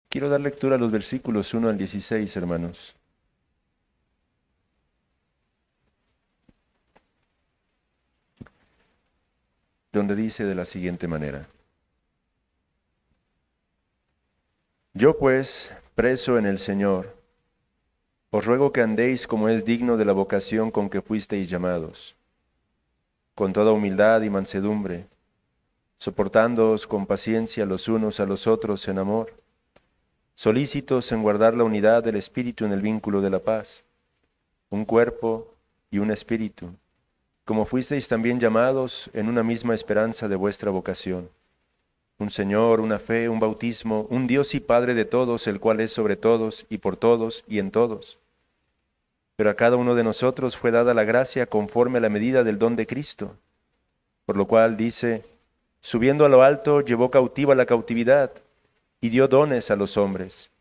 Quiero dar lectura a los versículos 1 al 16, hermanos, donde dice de la siguiente manera: Yo pues, preso en el Señor, os ruego que andéis como es digno de la vocación con que fuisteis llamados, con toda humildad y mansedumbre, soportándoos con paciencia los unos a los otros en amor, solícitos en guardar la unidad del Espíritu en el vínculo de la paz, un cuerpo y un espíritu, como fuisteis también llamados en una misma esperanza de vuestra vocación. Un Señor, una fe, un bautismo, un Dios y Padre de todos, el cual es sobre todos y por todos y en todos. Pero a cada uno de nosotros fue dada la gracia conforme a la medida del don de Cristo, por lo cual dice, subiendo a lo alto, llevó cautiva la cautividad y dio dones a los hombres.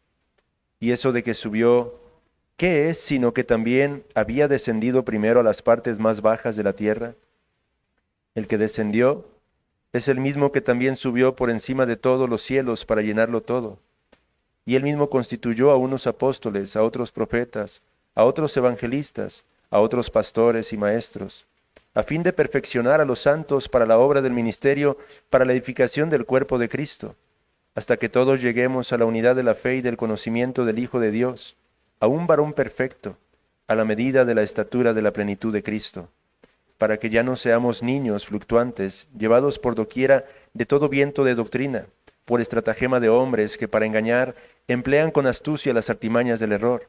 Y eso de que subió, ¿qué es sino que también había descendido primero a las partes más bajas de la tierra? El que descendió es el mismo que también subió por encima de todos los cielos para llenarlo todo. Y él mismo constituyó a unos apóstoles, a otros profetas, a otros evangelistas, a otros pastores y maestros, a fin de perfeccionar a los santos para la obra del ministerio, para la edificación del cuerpo de Cristo, hasta que todos lleguemos a la unidad de la fe y del conocimiento del Hijo de Dios, a un varón perfecto, a la medida de la estatura de la plenitud de Cristo, para que ya no seamos niños fluctuantes, llevados por doquiera de todo viento de doctrina, por estratagema de hombres que para engañar emplean con astucia las artimañas del error,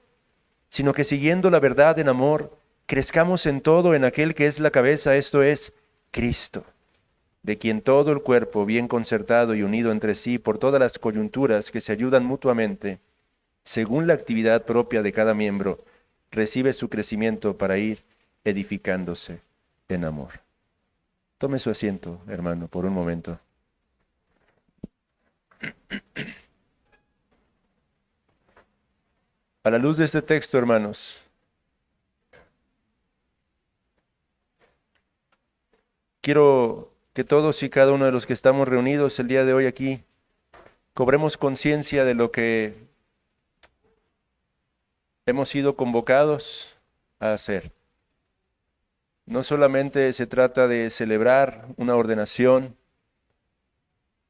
sino que siguiendo la verdad en amor, crezcamos en todo en aquel que es la cabeza, esto es, Cristo, de quien todo el cuerpo, bien concertado y unido entre sí por todas las coyunturas que se ayudan mutuamente, según la actividad propia de cada miembro, recibe su crecimiento para ir edificándose en amor. Tome su asiento, hermano, por un momento. A la luz de este texto, hermanos, quiero que todos y cada uno de los que estamos reunidos el día de hoy aquí, cobremos conciencia de lo que hemos sido convocados a hacer. No solamente se trata de celebrar una ordenación,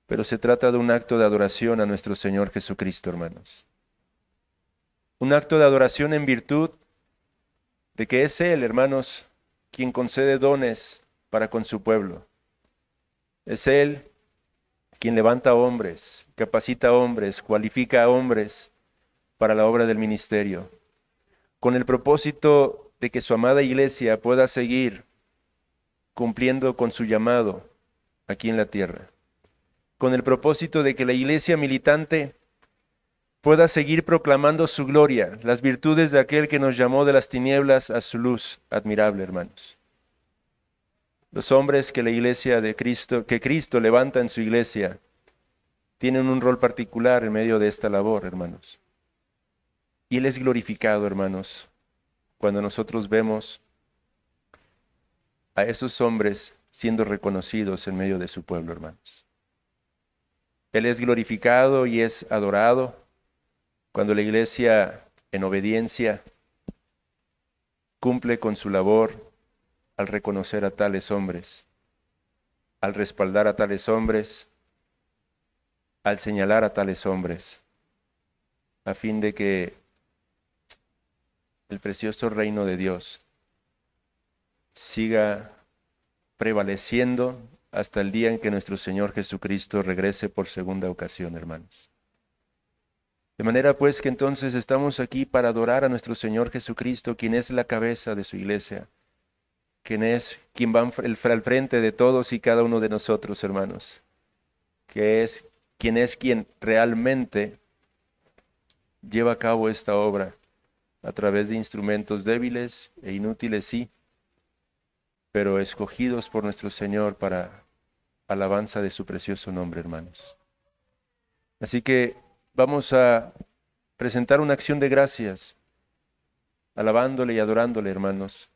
pero se trata de un acto de adoración a nuestro Señor Jesucristo, hermanos. Un acto de adoración en virtud de que es Él, hermanos, quien concede dones para con su pueblo. Es Él quien levanta hombres, capacita hombres, cualifica a hombres para la obra del ministerio, con el propósito de que su amada iglesia pueda seguir cumpliendo con su llamado aquí en la tierra, con el propósito de que la iglesia militante pueda seguir proclamando su gloria, las virtudes de aquel que nos llamó de las tinieblas a su luz admirable, hermanos. Los hombres que la iglesia de Cristo, que Cristo levanta en su iglesia, tienen un rol particular en medio de esta labor, hermanos. Y Él es glorificado, hermanos, cuando nosotros vemos a esos hombres siendo reconocidos en medio de su pueblo, hermanos. Él es glorificado y es adorado cuando la iglesia, en obediencia, cumple con su labor al reconocer a tales hombres, al respaldar a tales hombres, al señalar a tales hombres, a fin de que el precioso reino de Dios siga prevaleciendo hasta el día en que nuestro Señor Jesucristo regrese por segunda ocasión, hermanos. De manera pues que entonces estamos aquí para adorar a nuestro Señor Jesucristo, quien es la cabeza de su iglesia, quien va al frente de todos y cada uno de nosotros, hermanos, quien realmente lleva a cabo esta obra a través de instrumentos débiles e inútiles, sí, pero escogidos por nuestro Señor para alabanza de su precioso nombre, hermanos. Así que vamos a presentar una acción de gracias, alabándole y adorándole, hermanos,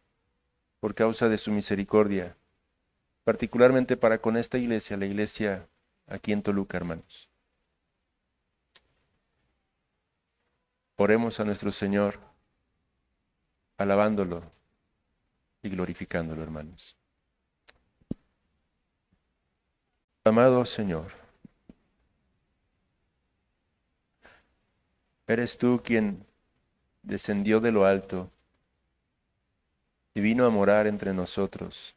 por causa de su misericordia, particularmente para con esta iglesia, la iglesia aquí en Toluca, hermanos. Oremos a nuestro Señor, alabándolo y glorificándolo, hermanos. Amado Señor, eres tú quien descendió de lo alto y vino a morar entre nosotros,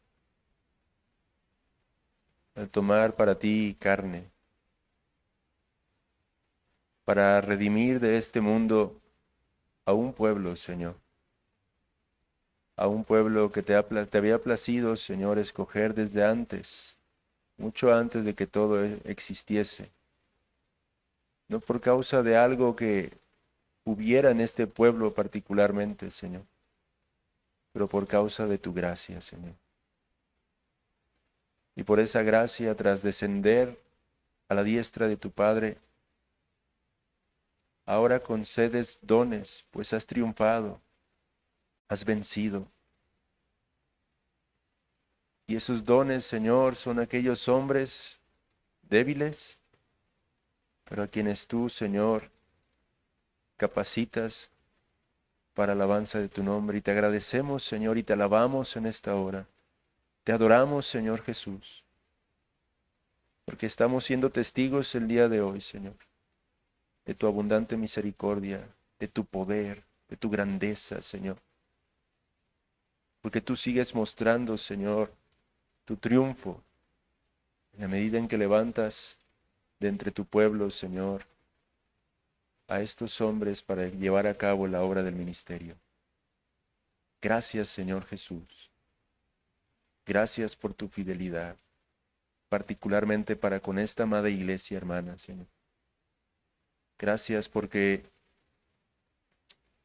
al tomar para ti carne, para redimir de este mundo a un pueblo, Señor, a un pueblo que te había placido, Señor, escoger desde antes, mucho antes de que todo existiese, no por causa de algo que hubiera en este pueblo particularmente, Señor, pero por causa de tu gracia, Señor. Y por esa gracia, tras descender a la diestra de tu Padre, ahora concedes dones, pues has triunfado, has vencido. Y esos dones, Señor, son aquellos hombres débiles, pero a quienes tú, Señor, capacitas para alabanza de tu nombre. Y te agradecemos, Señor, y te alabamos en esta hora. Te adoramos, Señor Jesús, porque estamos siendo testigos el día de hoy, Señor, de tu abundante misericordia, de tu poder, de tu grandeza, Señor. Porque tú sigues mostrando, Señor, tu triunfo en la medida en que levantas de entre tu pueblo, Señor, a estos hombres para llevar a cabo la obra del ministerio. Gracias, Señor Jesús. Gracias por tu fidelidad, particularmente para con esta amada iglesia, hermana, Señor. Gracias porque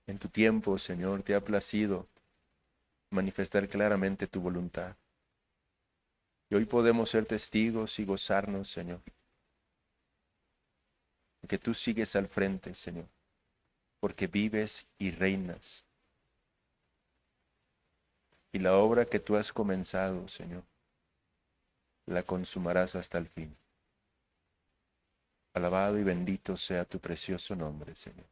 en tu tiempo, Señor, te ha placido manifestar claramente tu voluntad. Y hoy podemos ser testigos y gozarnos, Señor, porque tú sigues al frente, Señor, porque vives y reinas. Y la obra que tú has comenzado, Señor, la consumarás hasta el fin. Alabado y bendito sea tu precioso nombre, Señor.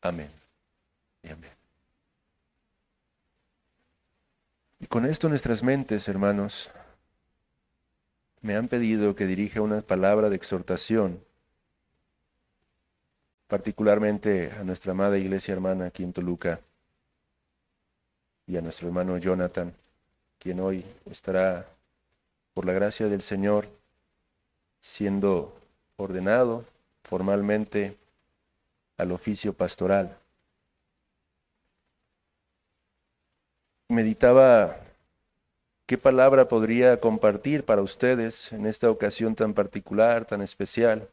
Amén y amén. Y con esto en nuestras mentes, hermanos, me han pedido que dirija una palabra de exhortación, particularmente a nuestra amada iglesia hermana aquí en Toluca y a nuestro hermano Jonathan, quien hoy estará, por la gracia del Señor, siendo ordenado formalmente al oficio pastoral. Meditaba qué palabra podría compartir para ustedes en esta ocasión tan particular, tan especial.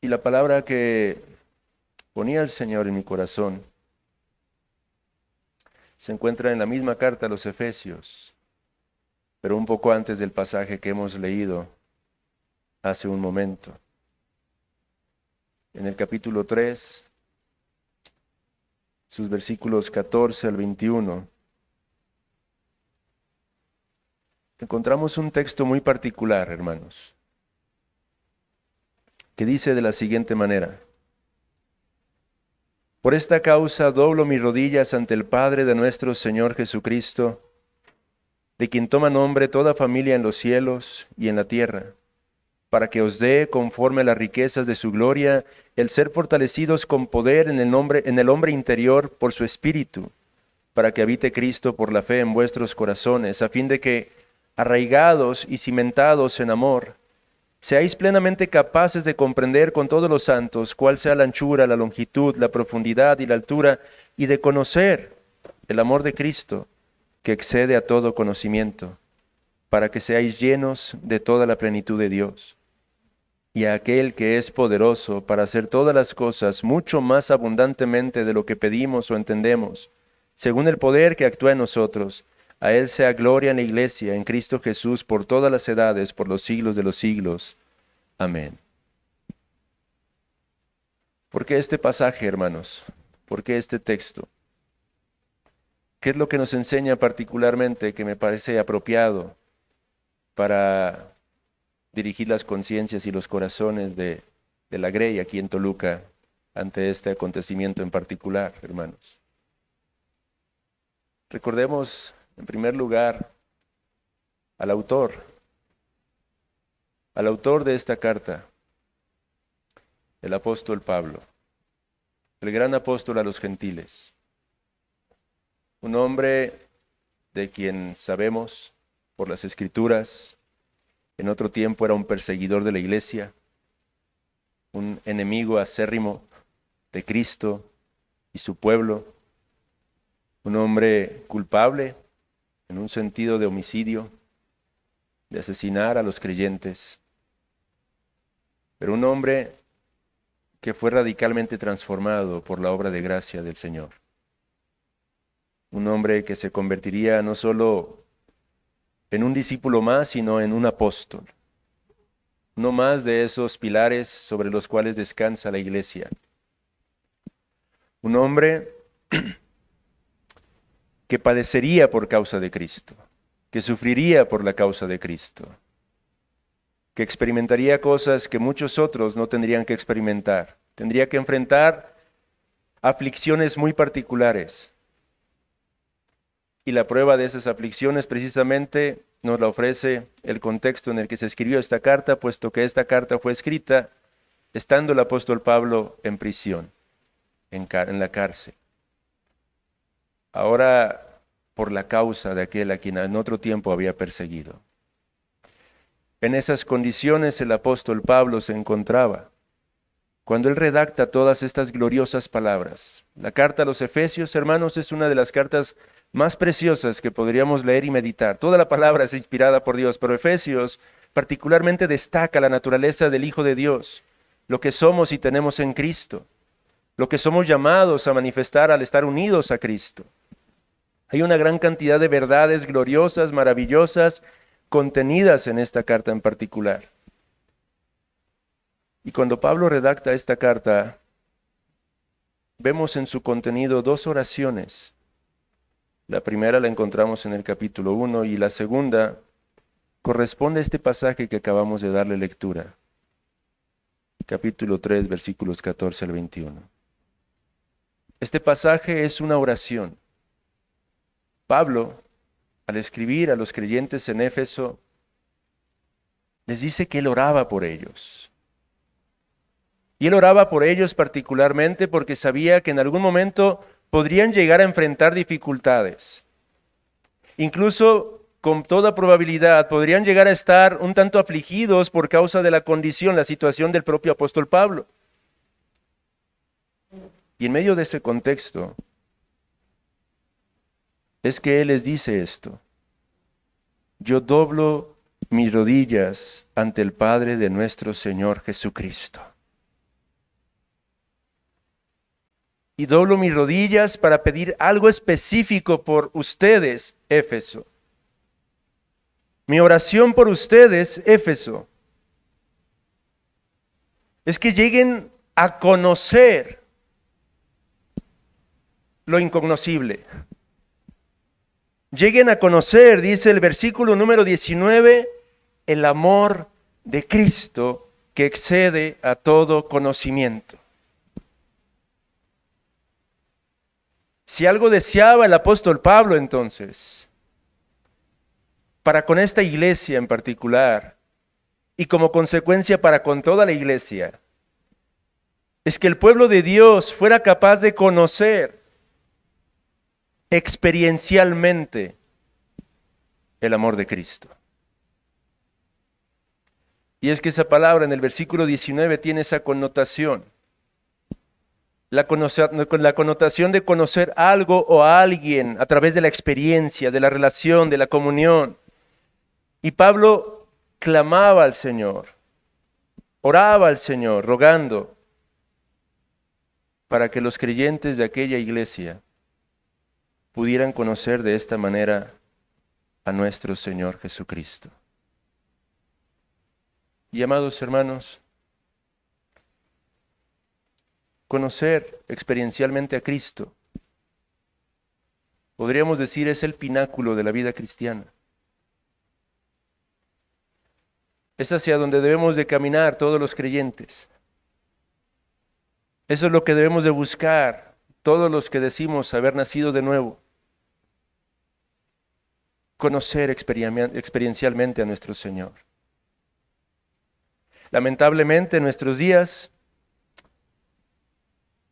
Y la palabra que ponía el Señor en mi corazón se encuentra en la misma carta a los Efesios, pero un poco antes del pasaje que hemos leído hace un momento. En el capítulo 3, sus versículos 14 al 21, encontramos un texto muy particular, hermanos, que dice de la siguiente manera: Por esta causa doblo mis rodillas ante el Padre de nuestro Señor Jesucristo, de quien toma nombre toda familia en los cielos y en la tierra, para que os dé, conforme a las riquezas de su gloria, el ser fortalecidos con poder en el hombre interior por su Espíritu, para que habite Cristo por la fe en vuestros corazones, a fin de que, arraigados y cimentados en amor, seáis plenamente capaces de comprender con todos los santos cuál sea la anchura, la longitud, la profundidad y la altura, y de conocer el amor de Cristo, que excede a todo conocimiento, para que seáis llenos de toda la plenitud de Dios. Y a aquel que es poderoso para hacer todas las cosas mucho más abundantemente de lo que pedimos o entendemos, según el poder que actúa en nosotros, a Él sea gloria en la Iglesia, en Cristo Jesús, por todas las edades, por los siglos de los siglos. Amén. ¿Por qué este pasaje, hermanos? ¿Por qué este texto? ¿Qué es lo que nos enseña particularmente que me parece apropiado para dirigir las conciencias y los corazones de la Grey aquí en Toluca ante este acontecimiento en particular, hermanos. Recordemos, en primer lugar, al autor de esta carta, el apóstol Pablo, el gran apóstol a los gentiles, un hombre de quien sabemos por las Escrituras, en otro tiempo era un perseguidor de la iglesia, un enemigo acérrimo de Cristo y su pueblo, un hombre culpable en un sentido de homicidio, de asesinar a los creyentes, pero un hombre que fue radicalmente transformado por la obra de gracia del Señor. Un hombre que se convertiría no solo en un discípulo más, sino en un apóstol. No más de esos pilares sobre los cuales descansa la iglesia. Un hombre que padecería por causa de Cristo, que sufriría por la causa de Cristo, que experimentaría cosas que muchos otros no tendrían que experimentar. Tendría que enfrentar aflicciones muy particulares. Y la prueba de esas aflicciones precisamente nos la ofrece el contexto en el que se escribió esta carta, puesto que esta carta fue escrita estando el apóstol Pablo en prisión, en la cárcel. Ahora por la causa de aquel a quien en otro tiempo había perseguido. En esas condiciones el apóstol Pablo se encontraba cuando él redacta todas estas gloriosas palabras. La carta a los Efesios, hermanos, es una de las cartas más preciosas que podríamos leer y meditar. Toda la palabra es inspirada por Dios, pero Efesios particularmente destaca la naturaleza del Hijo de Dios, lo que somos y tenemos en Cristo, lo que somos llamados a manifestar al estar unidos a Cristo. Hay una gran cantidad de verdades gloriosas, maravillosas, contenidas en esta carta en particular. Y cuando Pablo redacta esta carta, vemos en su contenido dos oraciones. La primera la encontramos en el capítulo 1 y la segunda corresponde a este pasaje que acabamos de darle lectura. Capítulo 3, versículos 14 al 21. Este pasaje es una oración. Pablo, al escribir a los creyentes en Éfeso, les dice que él oraba por ellos. Y él oraba por ellos particularmente porque sabía que en algún momento podrían llegar a enfrentar dificultades. Incluso, con toda probabilidad, podrían llegar a estar un tanto afligidos por causa de la condición, la situación del propio apóstol Pablo. Y en medio de ese contexto, es que él les dice esto: yo doblo mis rodillas ante el Padre de nuestro Señor Jesucristo. Y doblo mis rodillas para pedir algo específico por ustedes, Éfeso. Mi oración por ustedes, Éfeso, es que lleguen a conocer lo incognoscible. Lleguen a conocer, dice el versículo número 19, el amor de Cristo que excede a todo conocimiento. Si algo deseaba el apóstol Pablo entonces, para con esta iglesia en particular, y como consecuencia para con toda la iglesia, es que el pueblo de Dios fuera capaz de conocer experiencialmente el amor de Cristo. Y es que esa palabra en el versículo 19 tiene esa connotación. La connotación de conocer algo o a alguien a través de la experiencia, de la relación, de la comunión. Y Pablo clamaba al Señor, oraba al Señor, rogando para que los creyentes de aquella iglesia pudieran conocer de esta manera a nuestro Señor Jesucristo. Y amados hermanos, conocer experiencialmente a Cristo, podríamos decir, es el pináculo de la vida cristiana. Es hacia donde debemos de caminar todos los creyentes. Eso es lo que debemos de buscar todos los que decimos haber nacido de nuevo. Conocer experiencialmente a nuestro Señor. Lamentablemente en nuestros días,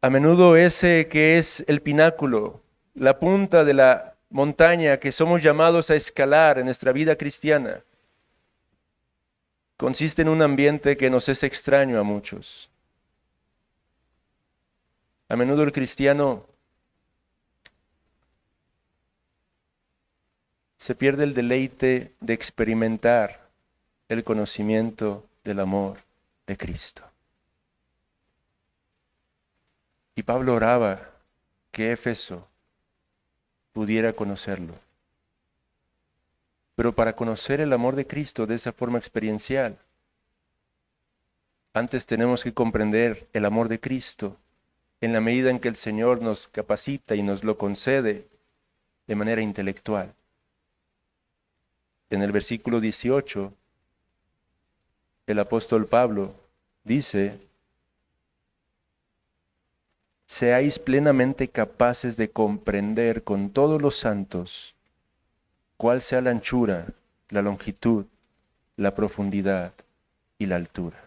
a menudo ese que es el pináculo, la punta de la montaña que somos llamados a escalar en nuestra vida cristiana, consiste en un ambiente que nos es extraño a muchos. A menudo el cristiano se pierde el deleite de experimentar el conocimiento del amor de Cristo. Y Pablo oraba que Éfeso pudiera conocerlo. Pero para conocer el amor de Cristo de esa forma experiencial, antes tenemos que comprender el amor de Cristo en la medida en que el Señor nos capacita y nos lo concede de manera intelectual. En el versículo 18, el apóstol Pablo dice: seáis plenamente capaces de comprender con todos los santos cuál sea la anchura, la longitud, la profundidad y la altura.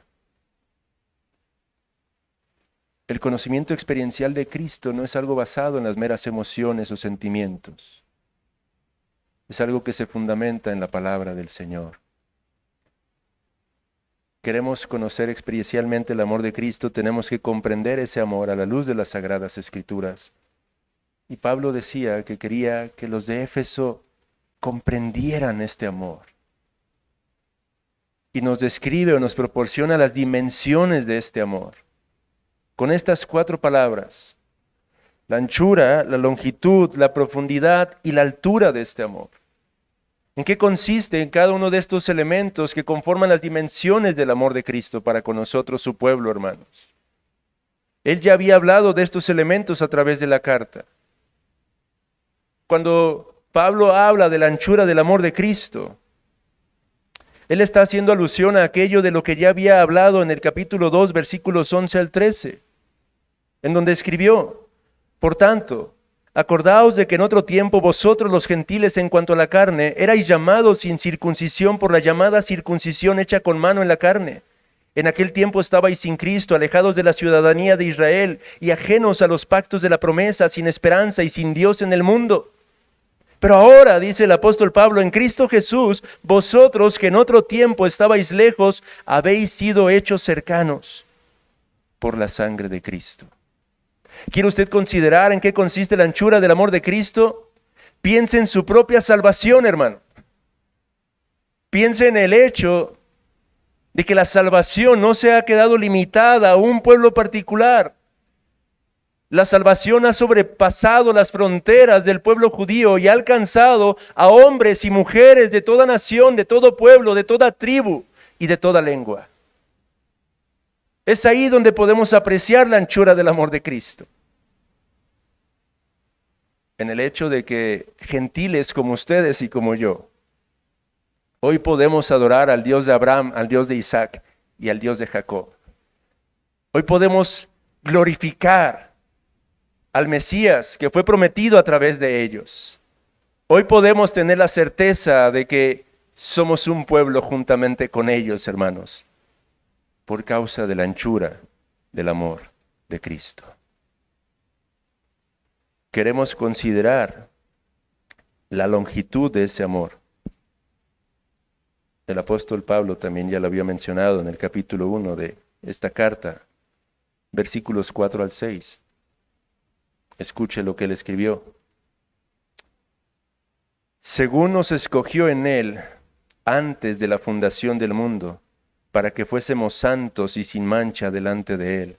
El conocimiento experiencial de Cristo no es algo basado en las meras emociones o sentimientos. Es algo que se fundamenta en la palabra del Señor. Queremos conocer experiencialmente el amor de Cristo, tenemos que comprender ese amor a la luz de las Sagradas Escrituras. Y Pablo decía que quería que los de Éfeso comprendieran este amor. Y nos describe o nos proporciona las dimensiones de este amor. Con estas 4 palabras: la anchura, la longitud, la profundidad y la altura de este amor. ¿En qué consiste en cada uno de estos elementos que conforman las dimensiones del amor de Cristo para con nosotros, su pueblo, hermanos? Él ya había hablado de estos elementos a través de la carta. Cuando Pablo habla de la anchura del amor de Cristo, él está haciendo alusión a aquello de lo que ya había hablado en el capítulo 2, versículos 11 al 13, en donde escribió: por tanto, acordaos de que en otro tiempo vosotros los gentiles en cuanto a la carne erais llamados sin circuncisión por la llamada circuncisión hecha con mano en la carne. En aquel tiempo estabais sin Cristo, alejados de la ciudadanía de Israel y ajenos a los pactos de la promesa, sin esperanza y sin Dios en el mundo. Pero ahora, dice el apóstol Pablo, en Cristo Jesús, vosotros que en otro tiempo estabais lejos, habéis sido hechos cercanos por la sangre de Cristo. ¿Quiere usted considerar en qué consiste la anchura del amor de Cristo? Piense en su propia salvación, hermano. Piense en el hecho de que la salvación no se ha quedado limitada a un pueblo particular. La salvación ha sobrepasado las fronteras del pueblo judío y ha alcanzado a hombres y mujeres de toda nación, de todo pueblo, de toda tribu y de toda lengua. Es ahí donde podemos apreciar la anchura del amor de Cristo. En el hecho de que gentiles como ustedes y como yo, hoy podemos adorar al Dios de Abraham, al Dios de Isaac y al Dios de Jacob. Hoy podemos glorificar al Mesías que fue prometido a través de ellos. Hoy podemos tener la certeza de que somos un pueblo juntamente con ellos, hermanos, por causa de la anchura del amor de Cristo. Queremos considerar la longitud de ese amor. El apóstol Pablo también ya lo había mencionado en el capítulo 1 de esta carta, versículos 4 al 6. Escuche lo que él escribió. Según nos escogió en él antes de la fundación del mundo, para que fuésemos santos y sin mancha delante de él.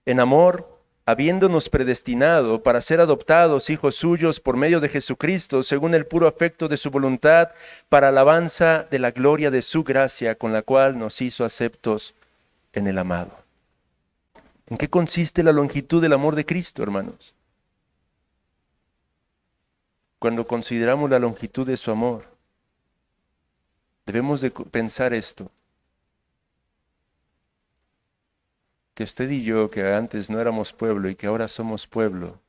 En amor, habiéndonos predestinado para ser adoptados hijos suyos por medio de Jesucristo, según el puro afecto de su voluntad, para alabanza de la gloria de su gracia, con la cual nos hizo aceptos en el amado. ¿En qué consiste la longitud del amor de Cristo, hermanos? Cuando consideramos la longitud de su amor, debemos de pensar esto. que usted y yo, que antes no éramos pueblo y que ahora somos pueblo,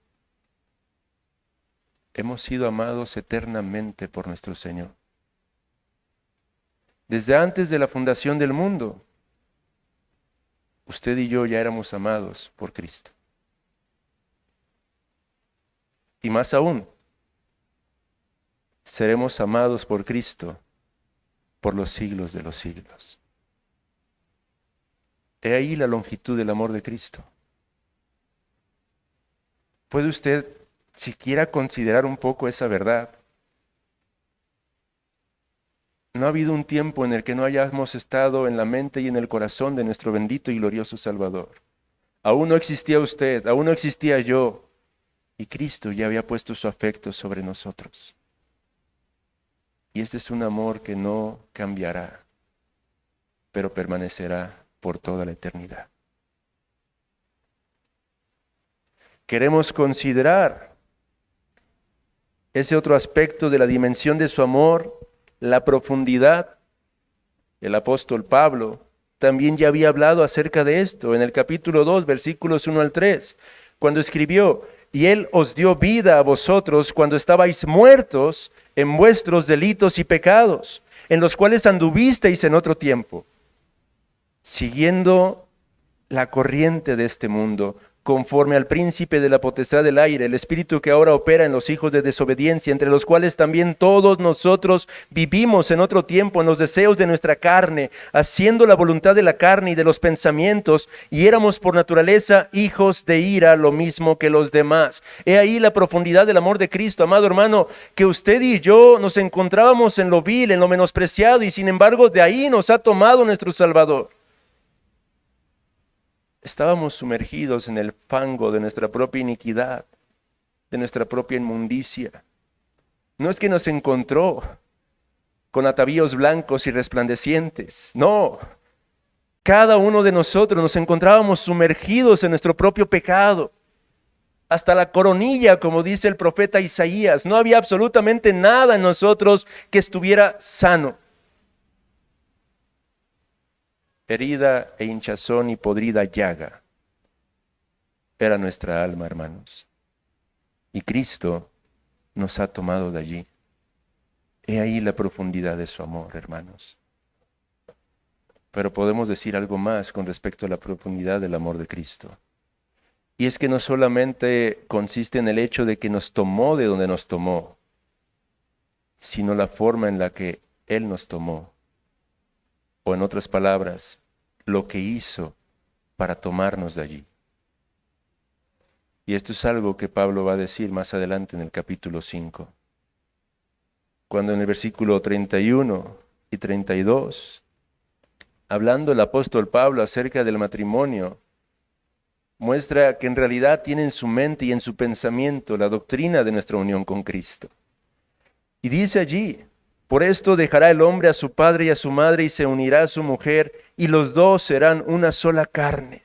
hemos sido amados eternamente por nuestro Señor. Desde antes de la fundación del mundo, usted y yo ya éramos amados por Cristo. Y más aún, seremos amados por Cristo por los siglos de los siglos. He ahí la longitud del amor de Cristo. ¿Puede usted siquiera considerar un poco esa verdad? No ha habido un tiempo en el que no hayamos estado en la mente y en el corazón de nuestro bendito y glorioso Salvador. Aún no existía usted, aún no existía yo, y Cristo ya había puesto su afecto sobre nosotros. Y este es un amor que no cambiará, pero permanecerá por toda la eternidad. Queremos considerar ese otro aspecto de la dimensión de su amor, la profundidad. El apóstol Pablo también ya había hablado acerca de esto en el capítulo 2, versículos 1 al 3, cuando escribió: y Él os dio vida a vosotros cuando estabais muertos en vuestros delitos y pecados, en los cuales anduvisteis en otro tiempo, siguiendo la corriente de este mundo, conforme al príncipe de la potestad del aire, el espíritu que ahora opera en los hijos de desobediencia, entre los cuales también todos nosotros vivimos en otro tiempo en los deseos de nuestra carne, haciendo la voluntad de la carne y de los pensamientos, y éramos por naturaleza hijos de ira, lo mismo que los demás. He ahí la profundidad del amor de Cristo, amado hermano, que usted y yo nos encontrábamos en lo vil, en lo menospreciado, y sin embargo de ahí nos ha tomado nuestro Salvador. Estábamos sumergidos en el fango de nuestra propia iniquidad, de nuestra propia inmundicia. No es que nos encontró con atavíos blancos y resplandecientes, no. Cada uno de nosotros nos encontrábamos sumergidos en nuestro propio pecado, hasta la coronilla, como dice el profeta Isaías. No había absolutamente nada en nosotros que estuviera sano. Herida e hinchazón y podrida llaga era nuestra alma, hermanos. Y Cristo nos ha tomado de allí. He ahí la profundidad de su amor, hermanos. Pero podemos decir algo más con respecto a la profundidad del amor de Cristo. Y es que no solamente consiste en el hecho de que nos tomó de donde nos tomó, sino la forma en la que Él nos tomó. O en otras palabras, lo que hizo para tomarnos de allí. Y esto es algo que Pablo va a decir más adelante en el capítulo 5. Cuando en el versículo 31 y 32, hablando el apóstol Pablo acerca del matrimonio, muestra que en realidad tiene en su mente y en su pensamiento la doctrina de nuestra unión con Cristo. Y dice allí: por esto dejará el hombre a su padre y a su madre y se unirá a su mujer, y los dos serán una sola carne.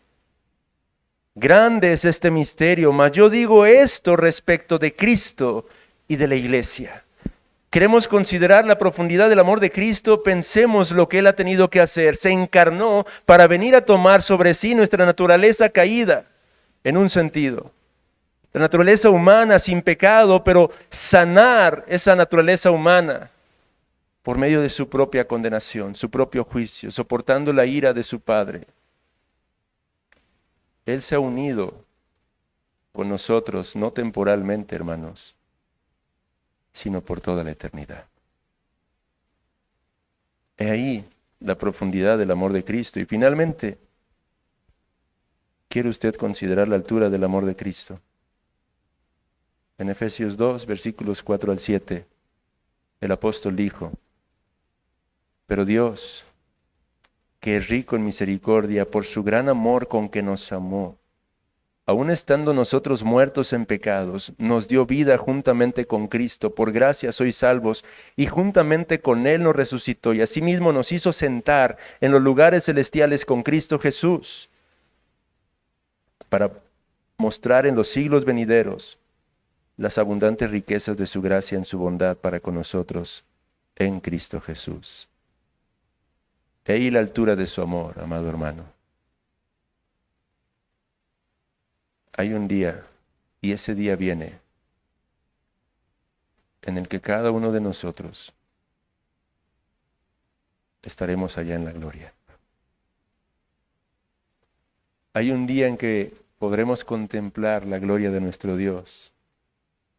Grande es este misterio, mas yo digo esto respecto de Cristo y de la iglesia. Queremos considerar la profundidad del amor de Cristo, pensemos lo que Él ha tenido que hacer. Se encarnó para venir a tomar sobre sí nuestra naturaleza caída, en un sentido. La naturaleza humana sin pecado, pero sanar esa naturaleza humana por medio de su propia condenación, su propio juicio, soportando la ira de su Padre. Él se ha unido con nosotros, no temporalmente, hermanos, sino por toda la eternidad. He ahí la profundidad del amor de Cristo. Y finalmente, ¿quiere usted considerar la altura del amor de Cristo? En Efesios 2, versículos 4 al 7, el apóstol dijo: pero Dios, que es rico en misericordia, por su gran amor con que nos amó, aun estando nosotros muertos en pecados, nos dio vida juntamente con Cristo. Por gracia sois salvos, y juntamente con Él nos resucitó, y asimismo nos hizo sentar en los lugares celestiales con Cristo Jesús, para mostrar en los siglos venideros las abundantes riquezas de su gracia en su bondad para con nosotros en Cristo Jesús. He ahí la altura de su amor, amado hermano. Hay un día, y ese día viene, en el que cada uno de nosotros estaremos allá en la gloria. Hay un día en que podremos contemplar la gloria de nuestro Dios.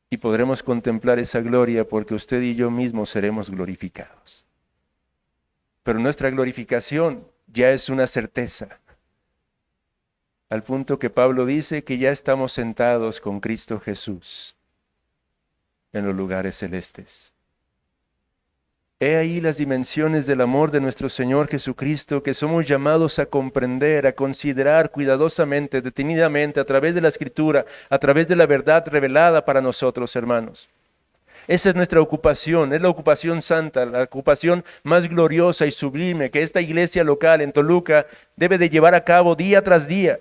Y podremos contemplar esa gloria porque usted y yo mismos seremos glorificados. Pero nuestra glorificación ya es una certeza. Al punto que Pablo dice que ya estamos sentados con Cristo Jesús en los lugares celestes. He ahí las dimensiones del amor de nuestro Señor Jesucristo que somos llamados a comprender, a considerar cuidadosamente, detenidamente, a través de la Escritura, a través de la verdad revelada para nosotros, hermanos. Esa es nuestra ocupación, es la ocupación santa, la ocupación más gloriosa y sublime que esta iglesia local en Toluca debe de llevar a cabo día tras día,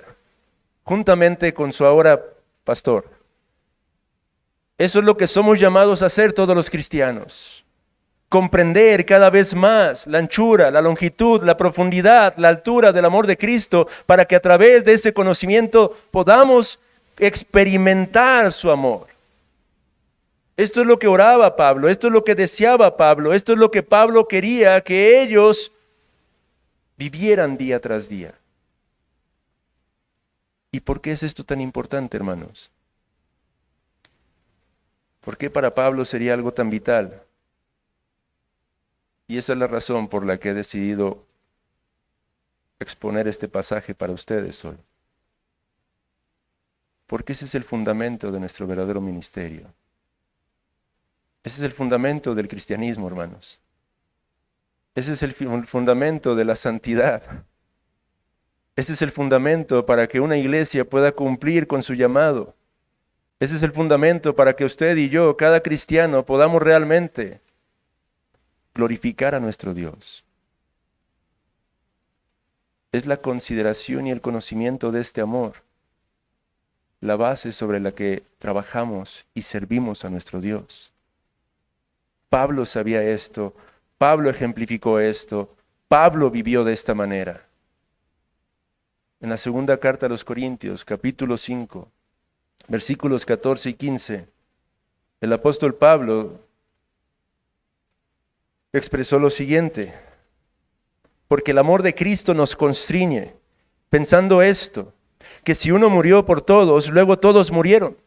juntamente con su ahora pastor. Eso es lo que somos llamados a hacer todos los cristianos. Comprender cada vez más la anchura, la longitud, la profundidad, la altura del amor de Cristo, para que a través de ese conocimiento podamos experimentar su amor. Esto es lo que oraba Pablo, esto es lo que deseaba Pablo, esto es lo que Pablo quería que ellos vivieran día tras día. ¿Y por qué es esto tan importante, hermanos? ¿Por qué para Pablo sería algo tan vital? Y esa es la razón por la que he decidido exponer este pasaje para ustedes hoy. Porque ese es el fundamento de nuestro verdadero ministerio. Ese es el fundamento del cristianismo, hermanos. Ese es el fundamento de la santidad. Ese es el fundamento para que una iglesia pueda cumplir con su llamado. Ese es el fundamento para que usted y yo, cada cristiano, podamos realmente glorificar a nuestro Dios. Es la consideración y el conocimiento de este amor la base sobre la que trabajamos y servimos a nuestro Dios. Pablo sabía esto, Pablo ejemplificó esto, Pablo vivió de esta manera. En la segunda carta a los Corintios, capítulo 5, versículos 14 y 15, el apóstol Pablo expresó lo siguiente: porque el amor de Cristo nos constriñe, pensando esto, que si uno murió por todos, luego todos murieron.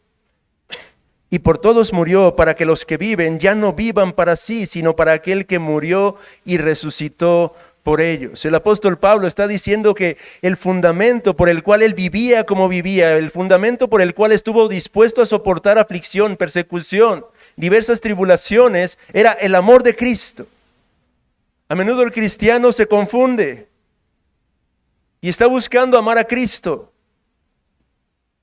Y por todos murió para que los que viven ya no vivan para sí, sino para aquel que murió y resucitó por ellos. El apóstol Pablo está diciendo que el fundamento por el cual él vivía como vivía, el fundamento por el cual estuvo dispuesto a soportar aflicción, persecución, diversas tribulaciones, era el amor de Cristo. A menudo el cristiano se confunde y está buscando amar a Cristo.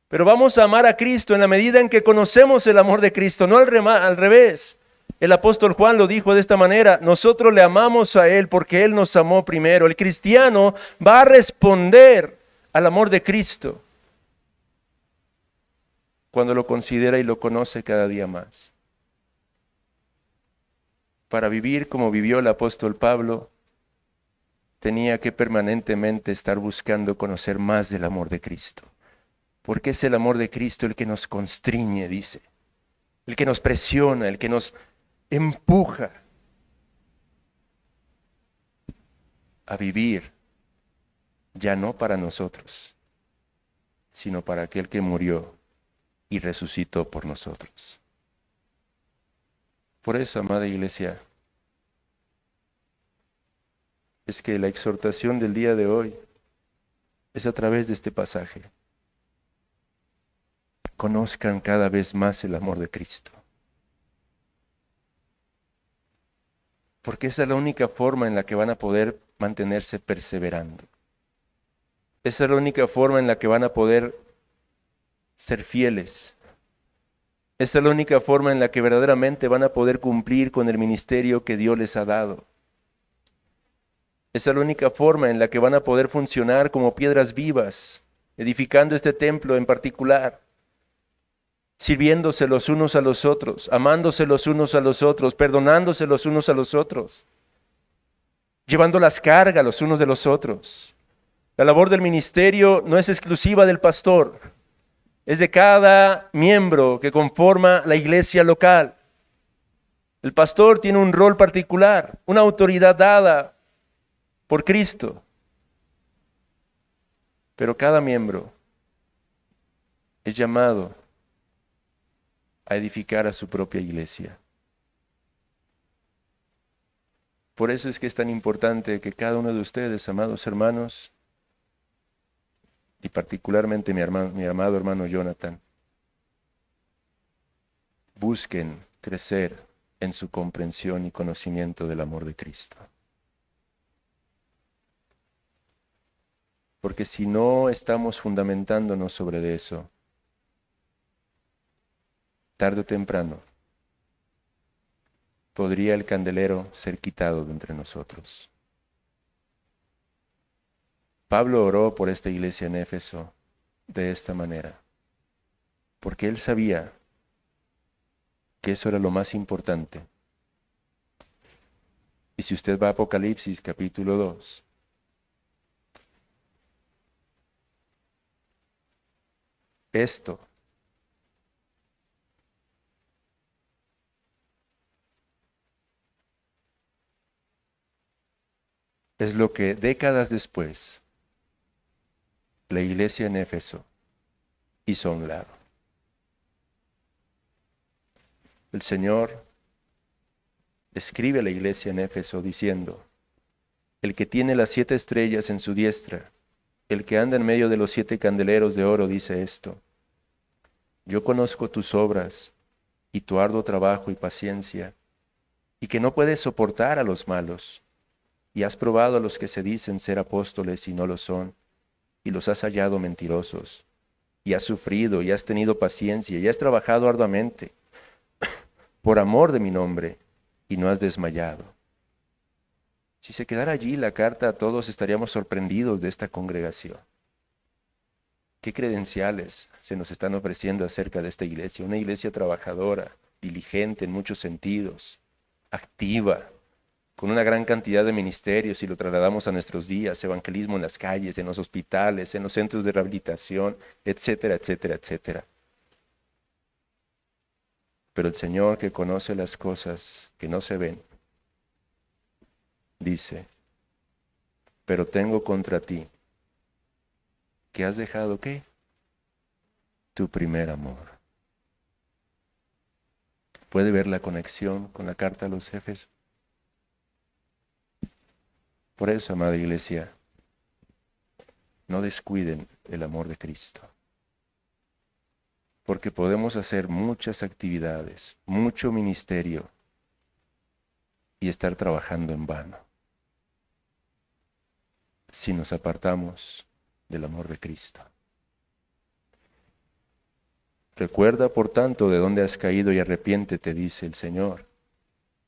Pero vamos a amar a Cristo en la medida en que conocemos el amor de Cristo, no al revés. El apóstol Juan lo dijo de esta manera: nosotros le amamos a Él porque Él nos amó primero. El cristiano va a responder al amor de Cristo cuando lo considera y lo conoce cada día más. Para vivir como vivió el apóstol Pablo, tenía que permanentemente estar buscando conocer más del amor de Cristo. Porque es el amor de Cristo el que nos constriñe, dice, el que nos presiona, el que nos empuja a vivir, ya no para nosotros, sino para aquel que murió y resucitó por nosotros. Por eso, amada iglesia, es que la exhortación del día de hoy es a través de este pasaje. Conozcan cada vez más el amor de Cristo. Porque esa es la única forma en la que van a poder mantenerse perseverando. Esa es la única forma en la que van a poder ser fieles. Esa es la única forma en la que verdaderamente van a poder cumplir con el ministerio que Dios les ha dado. Esa es la única forma en la que van a poder funcionar como piedras vivas, edificando este templo en particular, sirviéndose los unos a los otros, amándose los unos a los otros, perdonándose los unos a los otros, llevando las cargas los unos de los otros. La labor del ministerio no es exclusiva del pastor, es de cada miembro que conforma la iglesia local. El pastor tiene un rol particular, una autoridad dada por Cristo. Pero cada miembro es llamado a edificar a su propia iglesia. Por eso es que es tan importante que cada uno de ustedes, amados hermanos, y particularmente mi amado hermano Jonathan, busquen crecer en su comprensión y conocimiento del amor de Cristo. Porque si no estamos fundamentándonos sobre eso, tarde o temprano, podría el candelero ser quitado de entre nosotros. Pablo oró por esta iglesia en Éfeso de esta manera, porque él sabía que eso era lo más importante. Y si usted va a Apocalipsis capítulo 2, esto es lo que décadas después la iglesia en Éfeso hizo a un lado. El Señor escribe a la iglesia en Éfeso diciendo: el que tiene las 7 estrellas en su diestra, el que anda en medio de los 7 candeleros de oro, dice esto: yo conozco tus obras y tu arduo trabajo y paciencia, y que no puedes soportar a los malos, y has probado a los que se dicen ser apóstoles y no lo son, y los has hallado mentirosos, y has sufrido, y has tenido paciencia, y has trabajado arduamente por amor de mi nombre, y no has desmayado. Si se quedara allí la carta, todos estaríamos sorprendidos de esta congregación. ¿Qué credenciales se nos están ofreciendo acerca de esta iglesia? Una iglesia trabajadora, diligente en muchos sentidos, activa, con una gran cantidad de ministerios, y lo trasladamos a nuestros días: evangelismo en las calles, en los hospitales, en los centros de rehabilitación, etcétera, etcétera, etcétera. Pero el Señor, que conoce las cosas que no se ven, dice: pero tengo contra ti que has dejado, ¿qué? Tu primer amor. ¿Puede ver la conexión con la carta a los Efesios? Por eso, amada iglesia, no descuiden el amor de Cristo, porque podemos hacer muchas actividades, mucho ministerio, y estar trabajando en vano si nos apartamos del amor de Cristo. Recuerda, por tanto, de dónde has caído y arrepiéntete, dice el Señor,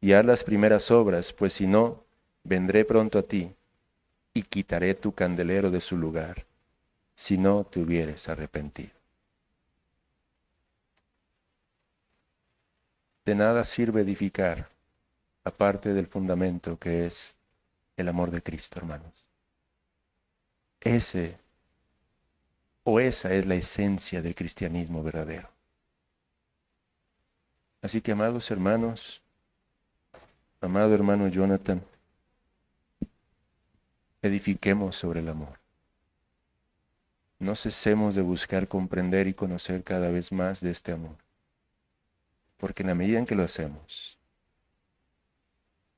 y haz las primeras obras, pues si no, vendré pronto a ti y quitaré tu candelero de su lugar, si no te hubieres arrepentido. De nada sirve edificar aparte del fundamento que es el amor de Cristo, hermanos. Esa es la esencia del cristianismo verdadero. Así que, amados hermanos, amado hermano Jonathan, edifiquemos sobre el amor. No cesemos de buscar comprender y conocer cada vez más de este amor, porque en la medida en que lo hacemos,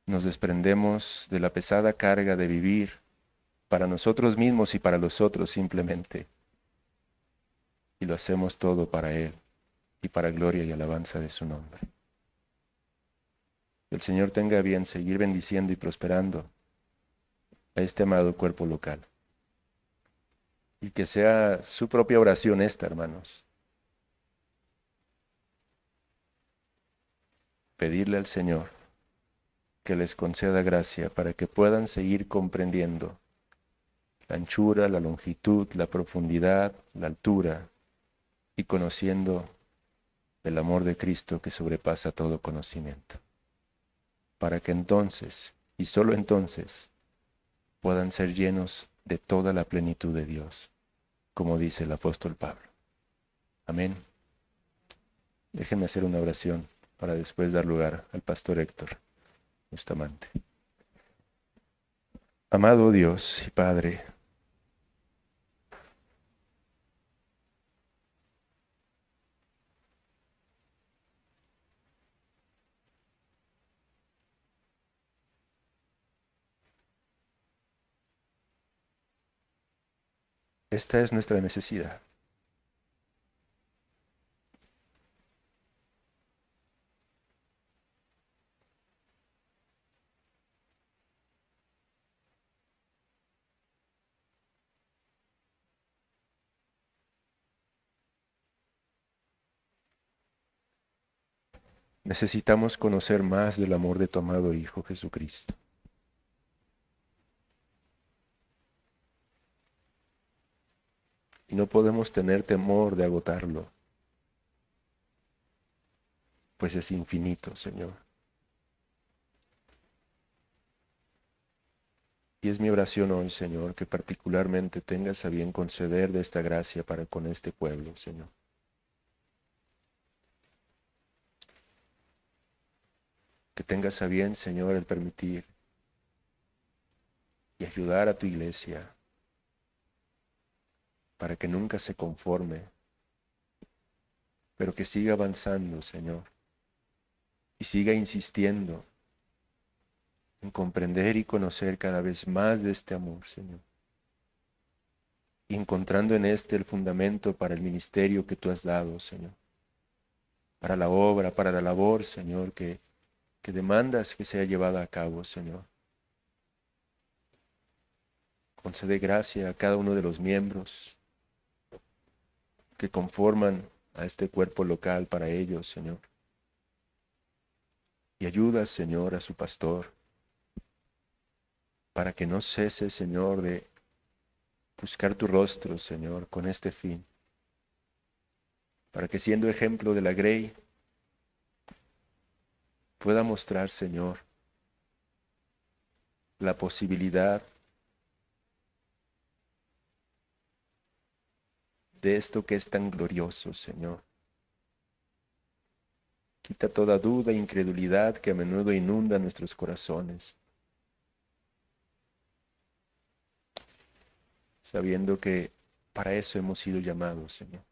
nos desprendemos de la pesada carga de vivir para nosotros mismos y para los otros simplemente, y lo hacemos todo para Él y para gloria y alabanza de su nombre. Que el Señor tenga a bien seguir bendiciendo y prosperando a este amado cuerpo local, y que sea su propia oración esta, hermanos: pedirle al Señor que les conceda gracia para que puedan seguir comprendiendo la anchura, la longitud, la profundidad, la altura, y conociendo el amor de Cristo que sobrepasa todo conocimiento, para que entonces, y solo entonces, puedan ser llenos de toda la plenitud de Dios, como dice el apóstol Pablo. Amén. Déjenme hacer una oración para después dar lugar al pastor Héctor Bustamante. Amado Dios y Padre, esta es nuestra necesidad. Necesitamos conocer más del amor de tu amado Hijo Jesucristo. Y no podemos tener temor de agotarlo, pues es infinito, Señor. Y es mi oración hoy, Señor, que particularmente tengas a bien conceder de esta gracia para con este pueblo, Señor. Que tengas a bien, Señor, el permitir y ayudar a tu iglesia para que nunca se conforme, pero que siga avanzando, Señor, y siga insistiendo en comprender y conocer cada vez más de este amor, Señor, y encontrando en este el fundamento para el ministerio que tú has dado, Señor, para la obra, para la labor, Señor, que demandas que sea llevada a cabo, Señor. Concede gracia a cada uno de los miembros que conforman a este cuerpo local para ellos, Señor. Y ayuda, Señor, a su pastor, para que no cese, Señor, de buscar tu rostro, Señor, con este fin. Para que siendo ejemplo de la Grey, pueda mostrar, Señor, la posibilidad de esto que es tan glorioso, Señor. Quita toda duda e incredulidad que a menudo inunda nuestros corazones, sabiendo que para eso hemos sido llamados, Señor.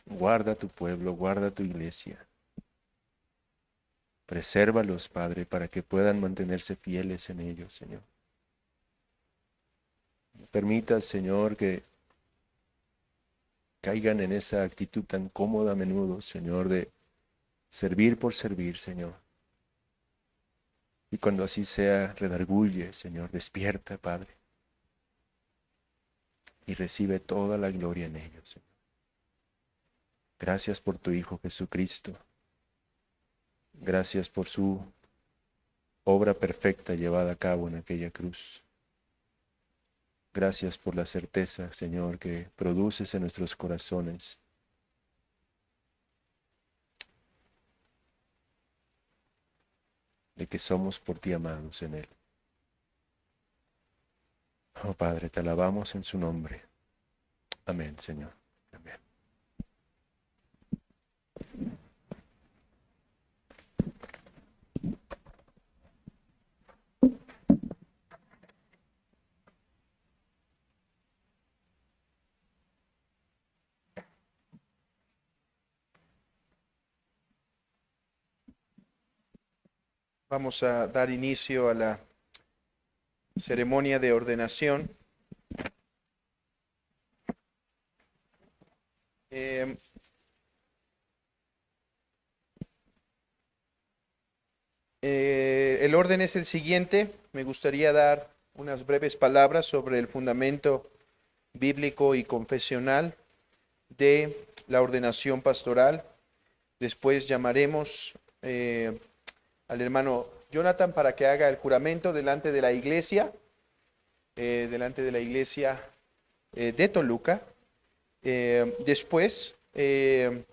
Guarda tu pueblo, guarda tu iglesia. Presérvalos, Padre, para que puedan mantenerse fieles en ellos, Señor. Permita, Señor, que caigan en esa actitud tan cómoda a menudo, Señor, de servir por servir, Señor. Y cuando así sea, redarguye, Señor, despierta, Padre, y recibe toda la gloria en ellos, Señor. Gracias por tu Hijo Jesucristo. Gracias por su obra perfecta llevada a cabo en aquella cruz. Gracias por la certeza, Señor, que produces en nuestros corazones de que somos por ti amados en Él. Oh Padre, te alabamos en su nombre. Amén, Señor. Amén. Vamos a dar inicio a la ceremonia de ordenación. El orden es el siguiente. Me gustaría dar unas breves palabras sobre el fundamento bíblico y confesional de la ordenación pastoral. Después llamaremos al hermano Jonathan para que haga el juramento delante de la iglesia de Toluca. Después pediré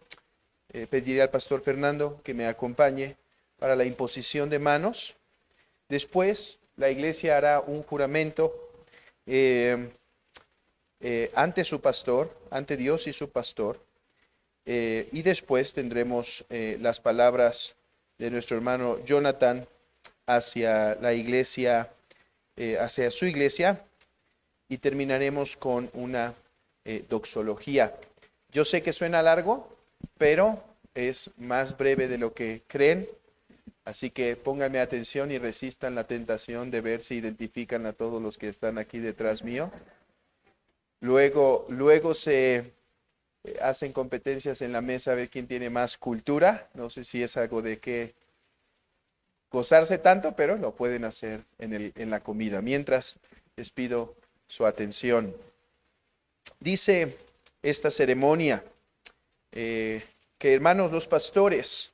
al pastor Fernando que me acompañe para la imposición de manos. Después la iglesia hará un juramento ante su pastor, ante Dios y su pastor. Y después tendremos las palabras de nuestro hermano Jonathan hacia la iglesia, hacia su iglesia, y terminaremos con una doxología. Yo sé que suena largo, pero es más breve de lo que creen, así que pónganme atención y resistan la tentación de ver si identifican a todos los que están aquí detrás mío. Luego se hacen competencias en la mesa a ver quién tiene más cultura. No sé si es algo de qué gozarse tanto, pero lo pueden hacer en la comida. Mientras, les pido su atención. Dice esta ceremonia que, hermanos, los pastores,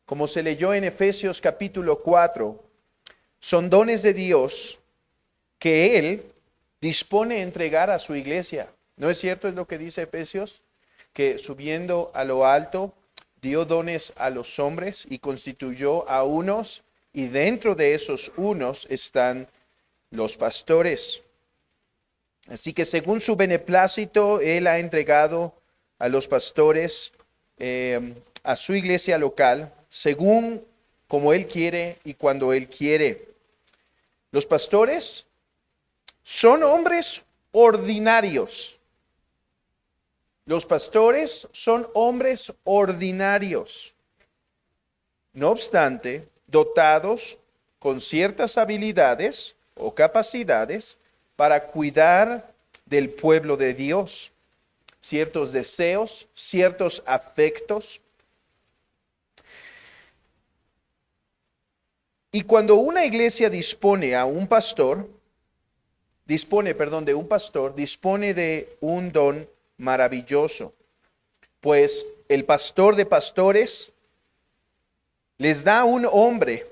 como se leyó en Efesios capítulo 4, son dones de Dios que Él dispone a entregar a su iglesia. ¿No es cierto? Es lo que dice Efesios, que subiendo a lo alto dio dones a los hombres y constituyó a unos, y dentro de esos unos están los pastores. Así que según su beneplácito, Él ha entregado a los pastores a su iglesia local, según como Él quiere y cuando Él quiere. Los pastores son hombres ordinarios. Los pastores son hombres ordinarios, no obstante, dotados con ciertas habilidades o capacidades para cuidar del pueblo de Dios, ciertos deseos, ciertos afectos. Y cuando una iglesia dispone de un pastor, dispone de un don maravilloso, pues el pastor de pastores les da un hombre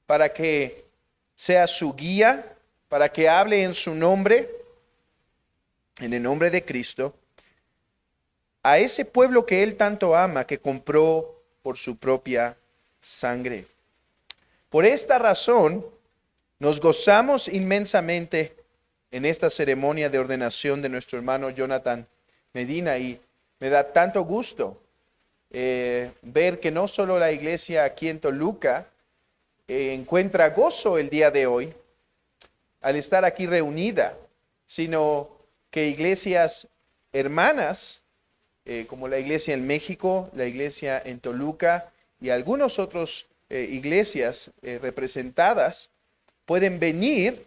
para que sea su guía, para que hable en su nombre, en el nombre de Cristo, a ese pueblo que Él tanto ama, que compró por su propia sangre. Por esta razón, nos gozamos inmensamente en esta ceremonia de ordenación de nuestro hermano Jonathan Medina, y me da tanto gusto ver que no solo la iglesia aquí en Toluca encuentra gozo el día de hoy al estar aquí reunida, sino que iglesias hermanas, como la iglesia en México, la iglesia en Toluca y algunas otras iglesias representadas, pueden venir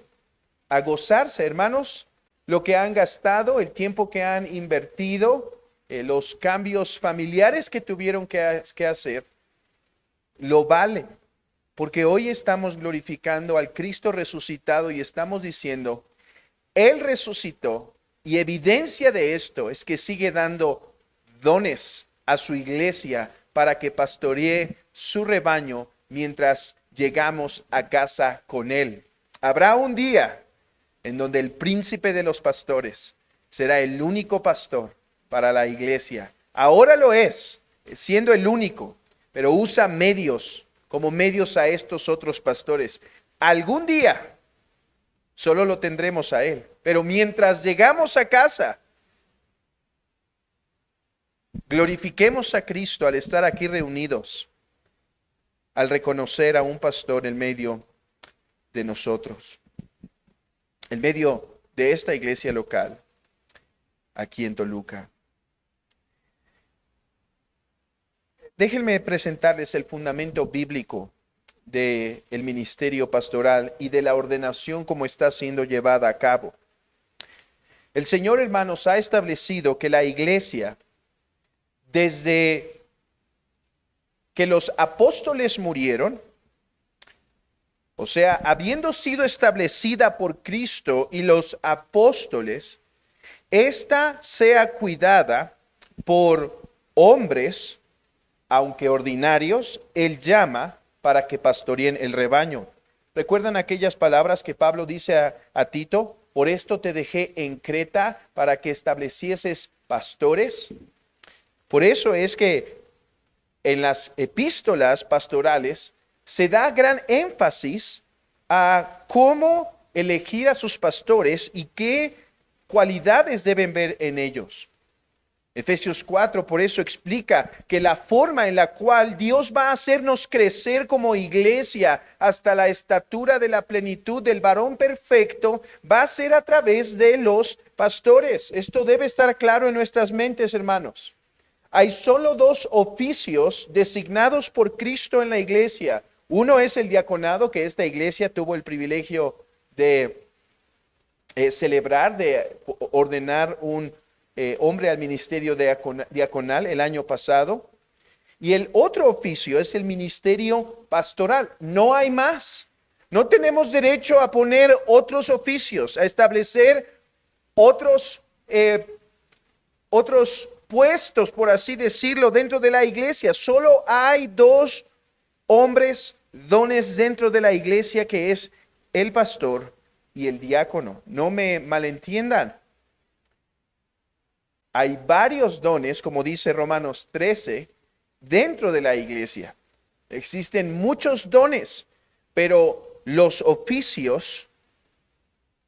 a gozarse, hermanos, lo que han gastado, el tiempo que han invertido, los cambios familiares que tuvieron que hacer, lo vale. Porque hoy estamos glorificando al Cristo resucitado y estamos diciendo, Él resucitó, y evidencia de esto es que sigue dando dones a su iglesia para que pastoree su rebaño mientras llegamos a casa con Él. Habrá un día en donde el príncipe de los pastores será el único pastor para la iglesia. Ahora lo es, siendo el único, pero usa medios como medios a estos otros pastores. Algún día solo lo tendremos a Él, pero mientras llegamos a casa, glorifiquemos a Cristo al estar aquí reunidos, al reconocer a un pastor en medio de nosotros, en medio de esta iglesia local, aquí en Toluca. Déjenme presentarles el fundamento bíblico del ministerio pastoral y de la ordenación como está siendo llevada a cabo. El Señor, hermanos, ha establecido que la iglesia, desde que los apóstoles murieron, o sea, habiendo sido establecida por Cristo y los apóstoles, esta sea cuidada por hombres, aunque ordinarios, Él llama para que pastoreen el rebaño. ¿Recuerdan aquellas palabras que Pablo dice a Tito? Por esto te dejé en Creta para que establecieses pastores. Por eso es que en las epístolas pastorales se da gran énfasis a cómo elegir a sus pastores y qué cualidades deben ver en ellos. Efesios 4 por eso explica que la forma en la cual Dios va a hacernos crecer como iglesia hasta la estatura de la plenitud del varón perfecto va a ser a través de los pastores. Esto debe estar claro en nuestras mentes, hermanos. Hay solo dos oficios designados por Cristo en la iglesia. Uno es el diaconado, que esta iglesia tuvo el privilegio de celebrar, de ordenar un hombre al ministerio diaconal el año pasado. Y el otro oficio es el ministerio pastoral. No hay más. No tenemos derecho a poner otros oficios, a establecer otros puestos, por así decirlo, dentro de la iglesia. Solo hay dos hombres, dones dentro de la iglesia, que es el pastor y el diácono. No me malentiendan. Hay varios dones, como dice Romanos 13, dentro de la iglesia. Existen muchos dones, pero los oficios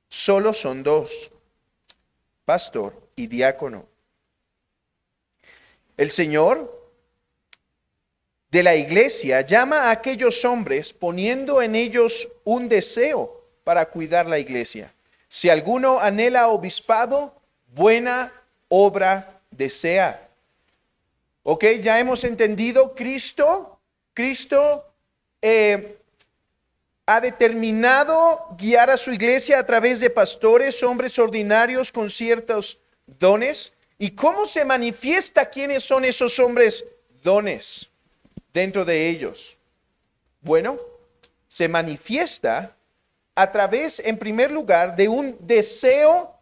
solo son dos: pastor y diácono. El Señor de la iglesia llama a aquellos hombres poniendo en ellos un deseo para cuidar la iglesia. Si alguno anhela obispado, buena obra desea. Ok, ya hemos entendido, Cristo ha determinado guiar a su iglesia a través de pastores, hombres ordinarios con ciertos dones. ¿Y cómo se manifiesta quiénes son esos hombres dones dentro de ellos? Bueno, se manifiesta a través, en primer lugar, de un deseo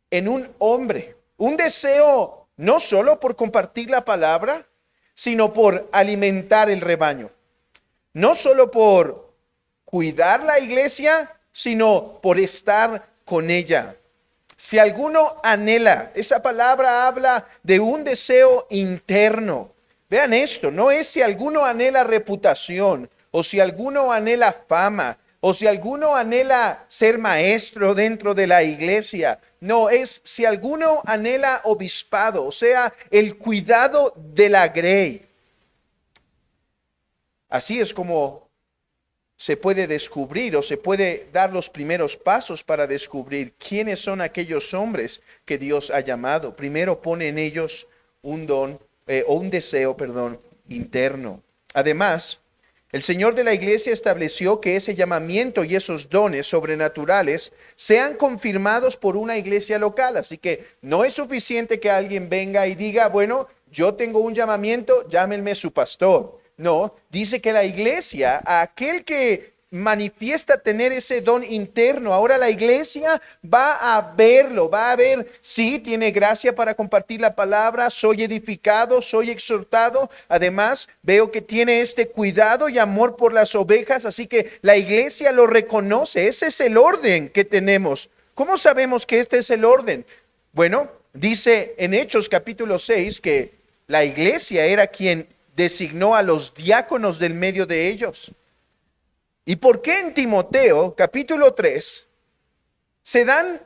en un hombre. Un deseo no solo por compartir la palabra, sino por alimentar el rebaño. No solo por cuidar la iglesia, sino por estar con ella. Si alguno anhela, esa palabra habla de un deseo interno. Vean esto, no es si alguno anhela reputación, o si alguno anhela fama, o si alguno anhela ser maestro dentro de la iglesia. No, es si alguno anhela obispado, o sea, el cuidado de la grey. Así es como se puede descubrir o se puede dar los primeros pasos para descubrir quiénes son aquellos hombres que Dios ha llamado. Primero pone en ellos un don o un deseo, interno. Además, el Señor de la iglesia estableció que ese llamamiento y esos dones sobrenaturales sean confirmados por una iglesia local. Así que no es suficiente que alguien venga y diga, bueno, yo tengo un llamamiento, llámenme su pastor. No, dice que la iglesia, aquel que manifiesta tener ese don interno, ahora la iglesia va a verlo, va a ver si tiene gracia para compartir la palabra, soy edificado, soy exhortado. Además, veo que tiene este cuidado y amor por las ovejas, así que la iglesia lo reconoce. Ese es el orden que tenemos. ¿Cómo sabemos que este es el orden? Bueno, dice en Hechos capítulo 6 que la iglesia era quien designó a los diáconos del medio de ellos. ¿Y por qué en Timoteo, capítulo 3, se dan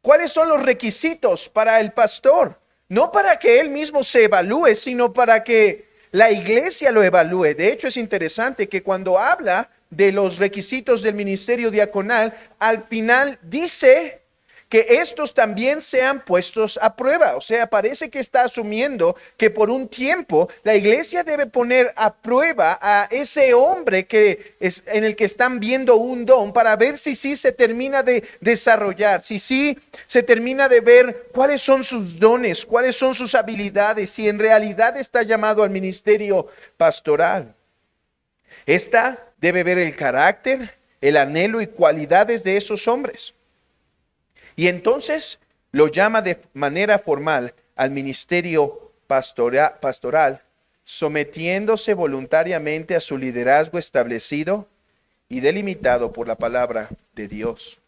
cuáles son los requisitos para el pastor? No para que él mismo se evalúe, sino para que la iglesia lo evalúe. De hecho, es interesante que cuando habla de los requisitos del ministerio diaconal, al final dice que estos también sean puestos a prueba. O sea, parece que está asumiendo que por un tiempo la iglesia debe poner a prueba a ese hombre que es en el que están viendo un don, para ver si sí se termina de desarrollar, si sí se termina de ver cuáles son sus dones, cuáles son sus habilidades, si en realidad está llamado al ministerio pastoral. Esta debe ver el carácter, el anhelo y cualidades de esos hombres. Y entonces lo llama de manera formal al ministerio pastoral, sometiéndose voluntariamente a su liderazgo establecido y delimitado por la palabra de Dios.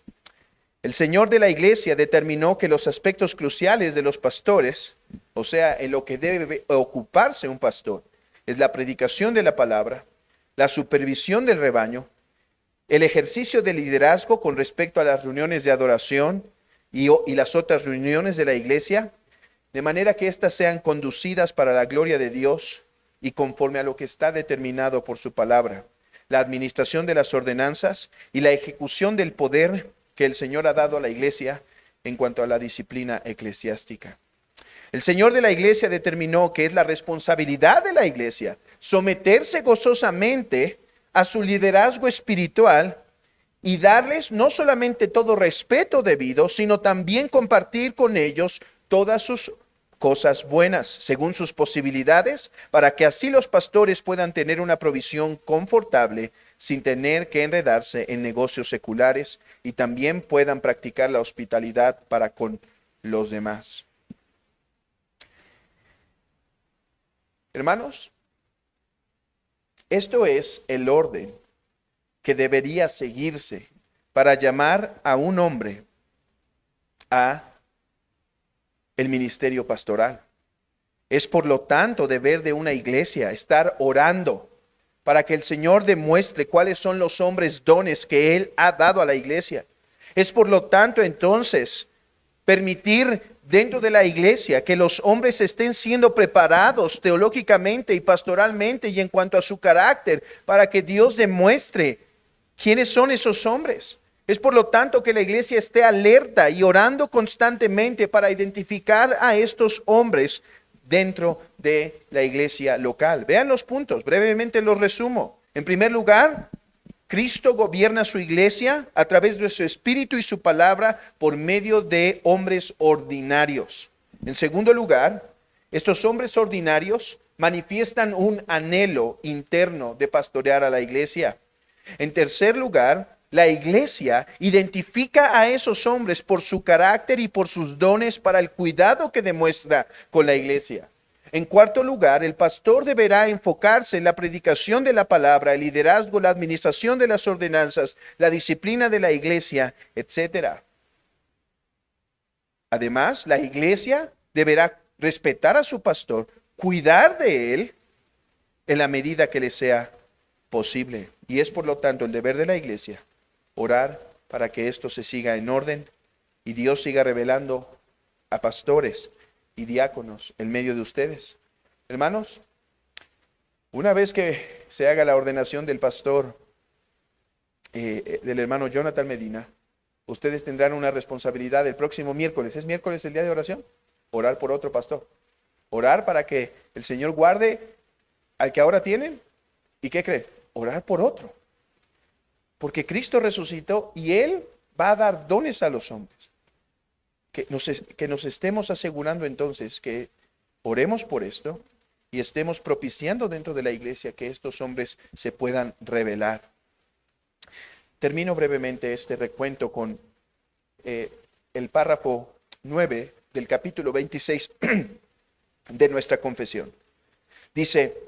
El Señor de la iglesia determinó que los aspectos cruciales de los pastores, o sea, en lo que debe ocuparse un pastor, es la predicación de la palabra, la supervisión del rebaño, el ejercicio de liderazgo con respecto a las reuniones de adoración, y las otras reuniones de la iglesia, de manera que éstas sean conducidas para la gloria de Dios y conforme a lo que está determinado por su palabra, la administración de las ordenanzas y la ejecución del poder que el Señor ha dado a la iglesia en cuanto a la disciplina eclesiástica. El Señor de la iglesia determinó que es la responsabilidad de la iglesia someterse gozosamente a su liderazgo espiritual y darles no solamente todo respeto debido, sino también compartir con ellos todas sus cosas buenas, según sus posibilidades, para que así los pastores puedan tener una provisión confortable sin tener que enredarse en negocios seculares y también puedan practicar la hospitalidad para con los demás. Hermanos, esto es el orden que debería seguirse para llamar a un hombre a el ministerio pastoral. Es por lo tanto deber de una iglesia estar orando para que el Señor demuestre cuáles son los hombres dones que Él ha dado a la iglesia. Es por lo tanto entonces permitir dentro de la iglesia que los hombres estén siendo preparados teológicamente y pastoralmente y en cuanto a su carácter para que Dios demuestre quiénes son esos hombres. Es por lo tanto que la iglesia esté alerta y orando constantemente para identificar a estos hombres dentro de la iglesia local. Vean los puntos, brevemente los resumo. En primer lugar, Cristo gobierna su iglesia a través de su espíritu y su palabra por medio de hombres ordinarios. En segundo lugar, estos hombres ordinarios manifiestan un anhelo interno de pastorear a la iglesia. En tercer lugar, la iglesia identifica a esos hombres por su carácter y por sus dones para el cuidado que demuestra con la iglesia. En cuarto lugar, el pastor deberá enfocarse en la predicación de la palabra, el liderazgo, la administración de las ordenanzas, la disciplina de la iglesia, etc. Además, la iglesia deberá respetar a su pastor, cuidar de él en la medida que le sea posible. Y es por lo tanto el deber de la iglesia orar para que esto se siga en orden y Dios siga revelando a pastores y diáconos en medio de ustedes. Hermanos, una vez que se haga la ordenación del pastor, del hermano Jonathan Medina, ustedes tendrán una responsabilidad el próximo miércoles. ¿Es miércoles el día de oración? Orar por otro pastor. Orar para que el Señor guarde al que ahora tienen. ¿Y qué creen? Orar por otro. Porque Cristo resucitó y Él va a dar dones a los hombres. Que nos estemos asegurando entonces que oremos por esto y estemos propiciando dentro de la iglesia que estos hombres se puedan revelar. Termino brevemente este recuento con el párrafo 9 del capítulo 26 de nuestra confesión. Dice: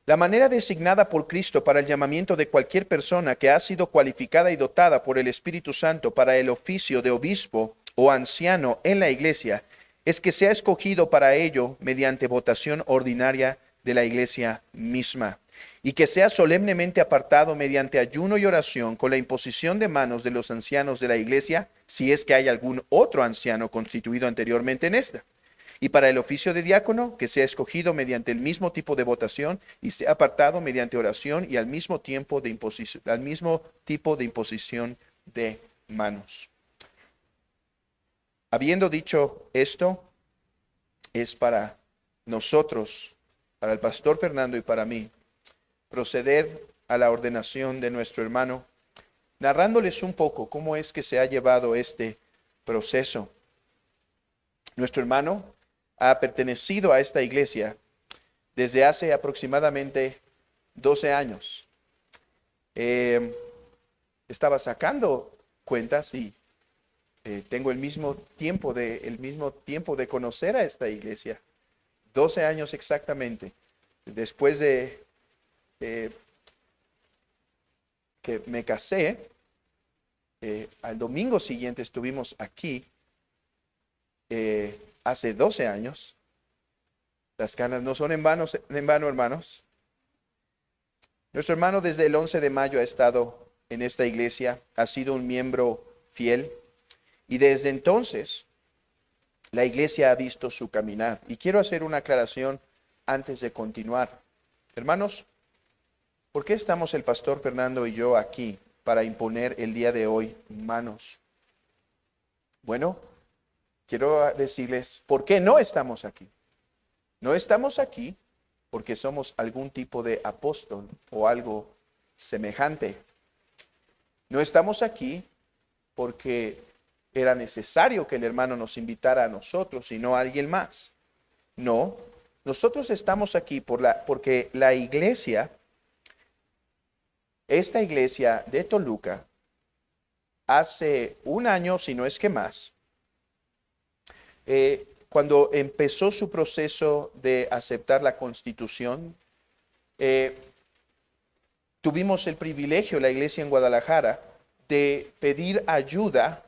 la manera designada por Cristo para el llamamiento de cualquier persona que ha sido cualificada y dotada por el Espíritu Santo para el oficio de obispo o anciano en la iglesia es que sea escogido para ello mediante votación ordinaria de la iglesia misma y que sea solemnemente apartado mediante ayuno y oración con la imposición de manos de los ancianos de la iglesia, si es que hay algún otro anciano constituido anteriormente en esta. Y para el oficio de diácono, que sea escogido mediante el mismo tipo de votación y sea apartado mediante oración y al mismo tipo de imposición de manos. Habiendo dicho esto, es para nosotros, para el pastor Fernando y para mí, proceder a la ordenación de nuestro hermano, narrándoles un poco cómo es que se ha llevado este proceso. Nuestro hermano ha pertenecido a esta iglesia desde hace aproximadamente 12 años. Estaba sacando cuentas y tengo el mismo tiempo de conocer a esta iglesia. 12 años exactamente. Después de que me casé, al domingo siguiente estuvimos aquí. Hace 12 años. Las canas no son en vano, hermanos. Nuestro hermano desde el 11 de mayo ha estado en esta iglesia, ha sido un miembro fiel Y desde entonces, la iglesia ha visto su caminar. Y quiero hacer una aclaración antes de continuar. Hermanos, ¿por qué estamos el pastor Fernando y yo aquí para imponer el día de hoy manos? Bueno, quiero decirles por qué no estamos aquí. No estamos aquí porque somos algún tipo de apóstol o algo semejante. No estamos aquí porque era necesario que el hermano nos invitara a nosotros y no a alguien más. No, nosotros estamos aquí porque la iglesia, esta iglesia de Toluca, hace un año, si no es que más, cuando empezó su proceso de aceptar la Constitución, tuvimos el privilegio, la iglesia en Guadalajara, de pedir ayuda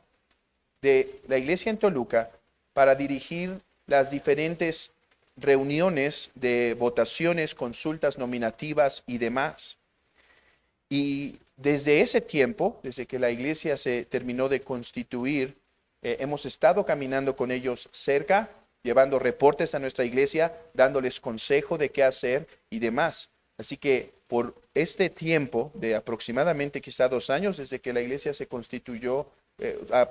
de la iglesia en Toluca para dirigir las diferentes reuniones de votaciones, consultas nominativas y demás. Y desde ese tiempo, desde que la iglesia se terminó de constituir, hemos estado caminando con ellos cerca, llevando reportes a nuestra iglesia, dándoles consejo de qué hacer y demás. Así que por este tiempo de aproximadamente quizá 2 años, desde que la iglesia se constituyó,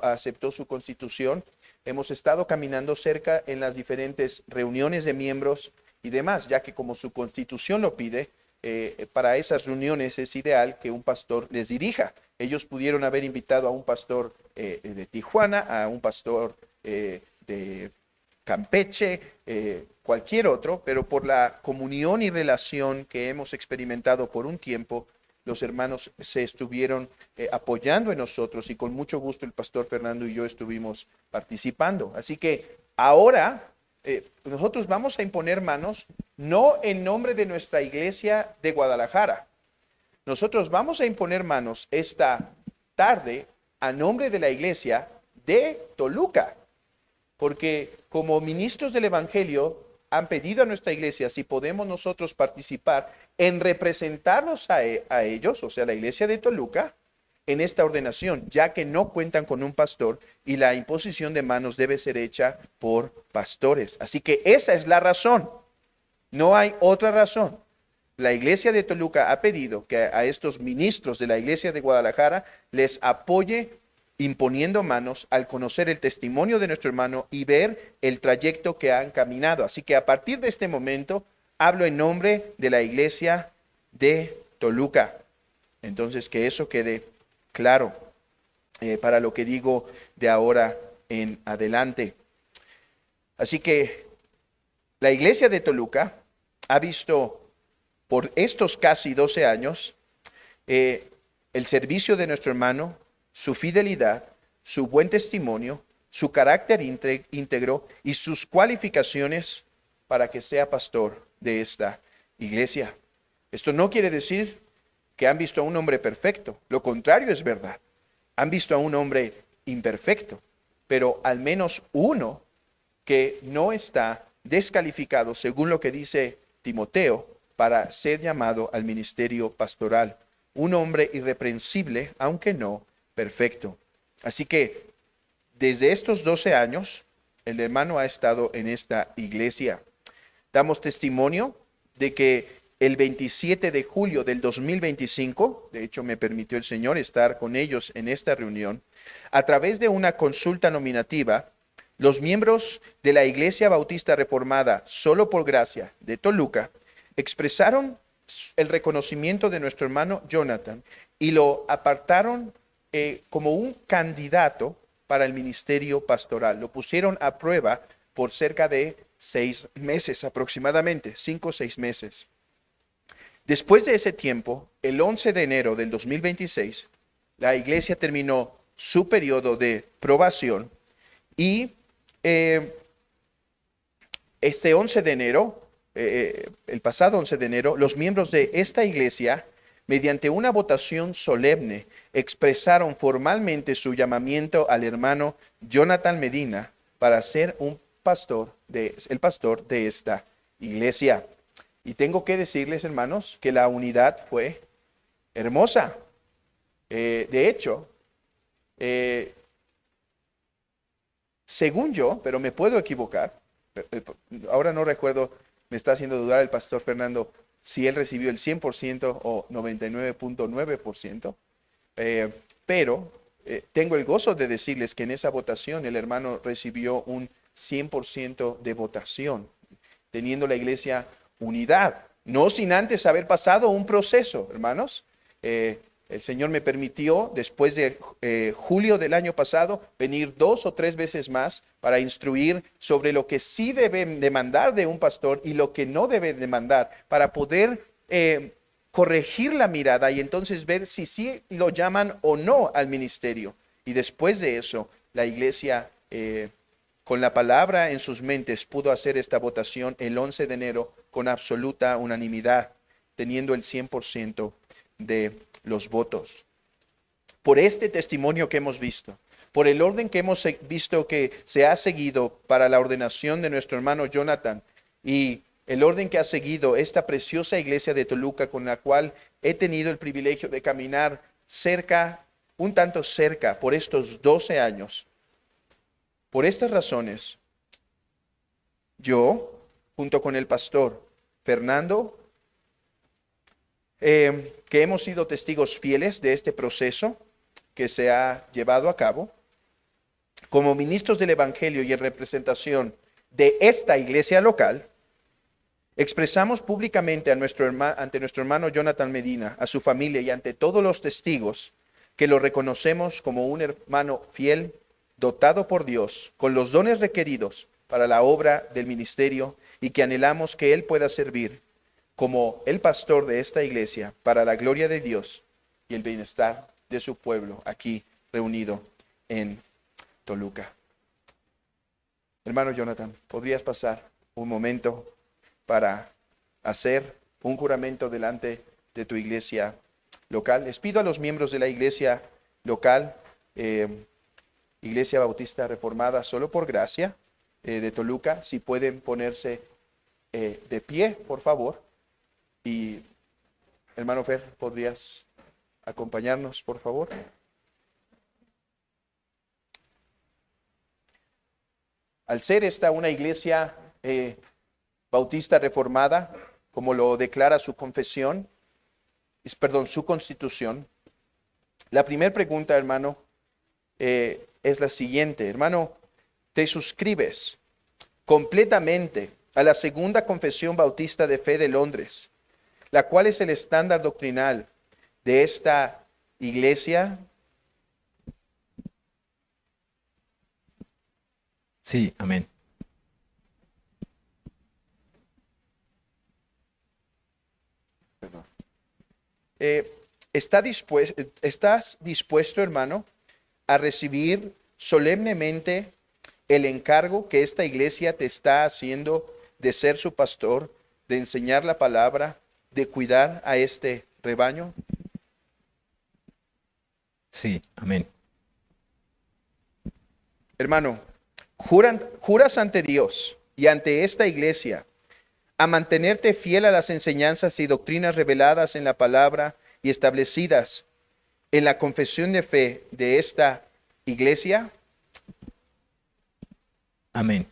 aceptó su constitución, hemos estado caminando cerca en las diferentes reuniones de miembros y demás, ya que como su constitución lo pide, para esas reuniones es ideal que un pastor les dirija. Ellos pudieron haber invitado a un pastor de Tijuana, a un pastor de Campeche, cualquier otro, pero por la comunión y relación que hemos experimentado por un tiempo, los hermanos se estuvieron apoyando en nosotros y con mucho gusto el pastor Fernando y yo estuvimos participando. Así que ahora nosotros vamos a imponer manos, no en nombre de nuestra iglesia de Guadalajara. Nosotros vamos a imponer manos esta tarde a nombre de la iglesia de Toluca, porque como ministros del Evangelio han pedido a nuestra iglesia si podemos nosotros participar en representarlos a ellos, o sea, la iglesia de Toluca, en esta ordenación, ya que no cuentan con un pastor y la imposición de manos debe ser hecha por pastores. Así que esa es la razón, no hay otra razón. La iglesia de Toluca ha pedido que a estos ministros de la iglesia de Guadalajara les apoye imponiendo manos al conocer el testimonio de nuestro hermano y ver el trayecto que han caminado. Así que a partir de este momento hablo en nombre de la iglesia de Toluca. Entonces que eso quede claro para lo que digo de ahora en adelante. Así que la iglesia de Toluca ha visto por estos casi 12 años el servicio de nuestro hermano, su fidelidad, su buen testimonio, su carácter íntegro y sus cualificaciones para que sea pastor de esta iglesia. Esto no quiere decir que han visto a un hombre perfecto, lo contrario es verdad. Han visto a un hombre imperfecto, pero al menos uno que no está descalificado, según lo que dice Timoteo, para ser llamado al ministerio pastoral. Un hombre irreprensible, aunque no perfecto. Así que desde estos 12 años, el hermano ha estado en esta iglesia. Damos testimonio de que el 27 de julio del 2025, de hecho me permitió el Señor estar con ellos en esta reunión, a través de una consulta nominativa, los miembros de la Iglesia Bautista Reformada, solo por gracia, de Toluca, expresaron el reconocimiento de nuestro hermano Jonathan y lo apartaron como un candidato para el ministerio pastoral. Lo pusieron a prueba por cerca de 6 meses aproximadamente, 5 o 6 meses. Después de ese tiempo, el 11 de enero del 2026, la iglesia terminó su periodo de probación y este 11 de enero, el pasado 11 de enero, los miembros de esta iglesia, mediante una votación solemne, expresaron formalmente su llamamiento al hermano Jonathan Medina para ser el pastor de esta iglesia. Y tengo que decirles, hermanos, que la unidad fue hermosa. De hecho, según yo, pero me puedo equivocar, ahora no recuerdo, me está haciendo dudar el pastor Fernando si él recibió el 100% o 99.9%, pero tengo el gozo de decirles que en esa votación el hermano recibió un 100% de votación, teniendo la iglesia unidad, no sin antes haber pasado un proceso, hermanos. El Señor me permitió, después de julio del año pasado, venir 2 o 3 veces más para instruir sobre lo que sí deben demandar de un pastor y lo que no debe demandar, para poder corregir la mirada y entonces ver si sí lo llaman o no al ministerio. Y después de eso, la iglesia, con la palabra en sus mentes, pudo hacer esta votación el 11 de enero con absoluta unanimidad, teniendo el 100% de los votos. Por este testimonio que hemos visto, por el orden que hemos visto que se ha seguido para la ordenación de nuestro hermano Jonathan y el orden que ha seguido esta preciosa iglesia de Toluca, con la cual he tenido el privilegio de caminar cerca, un tanto cerca, por estos 12 años. Por estas razones, yo, junto con el pastor Fernando, que hemos sido testigos fieles de este proceso que se ha llevado a cabo, como ministros del Evangelio y en representación de esta iglesia local, expresamos públicamente ante nuestro hermano Jonathan Medina, a su familia y ante todos los testigos, que lo reconocemos como un hermano fiel, dotado por Dios, con los dones requeridos para la obra del ministerio, y que anhelamos que él pueda servir como el pastor de esta iglesia para la gloria de Dios y el bienestar de su pueblo aquí reunido en Toluca. Hermano Jonathan, ¿podrías pasar un momento para hacer un juramento delante de tu iglesia local? Les pido a los miembros de la iglesia local, Iglesia Bautista Reformada, solo por gracia, de Toluca, si pueden ponerse de pie, por favor. Y hermano Fer, ¿podrías acompañarnos, por favor? Al ser esta una iglesia bautista reformada, como lo declara su confesión, su constitución, la primera pregunta, hermano, es la siguiente. Hermano, ¿te suscribes completamente a la segunda confesión bautista de fe de Londres, la cual es el estándar doctrinal de esta iglesia? Sí, amén. ¿Estás dispuesto, hermano, a recibir solemnemente el encargo que esta iglesia te está haciendo de ser su pastor, de enseñar la palabra, de cuidar a este rebaño? Sí, amén. Hermano, ¿juras ante Dios y ante esta iglesia a mantenerte fiel a las enseñanzas y doctrinas reveladas en la palabra y establecidas en la confesión de fe de esta iglesia? Amén.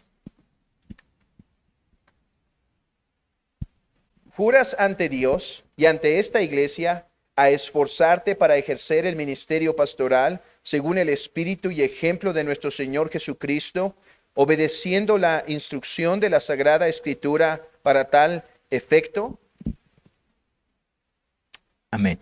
¿Juras ante Dios y ante esta iglesia a esforzarte para ejercer el ministerio pastoral según el espíritu y ejemplo de nuestro Señor Jesucristo, obedeciendo la instrucción de la Sagrada Escritura para tal efecto? Amén.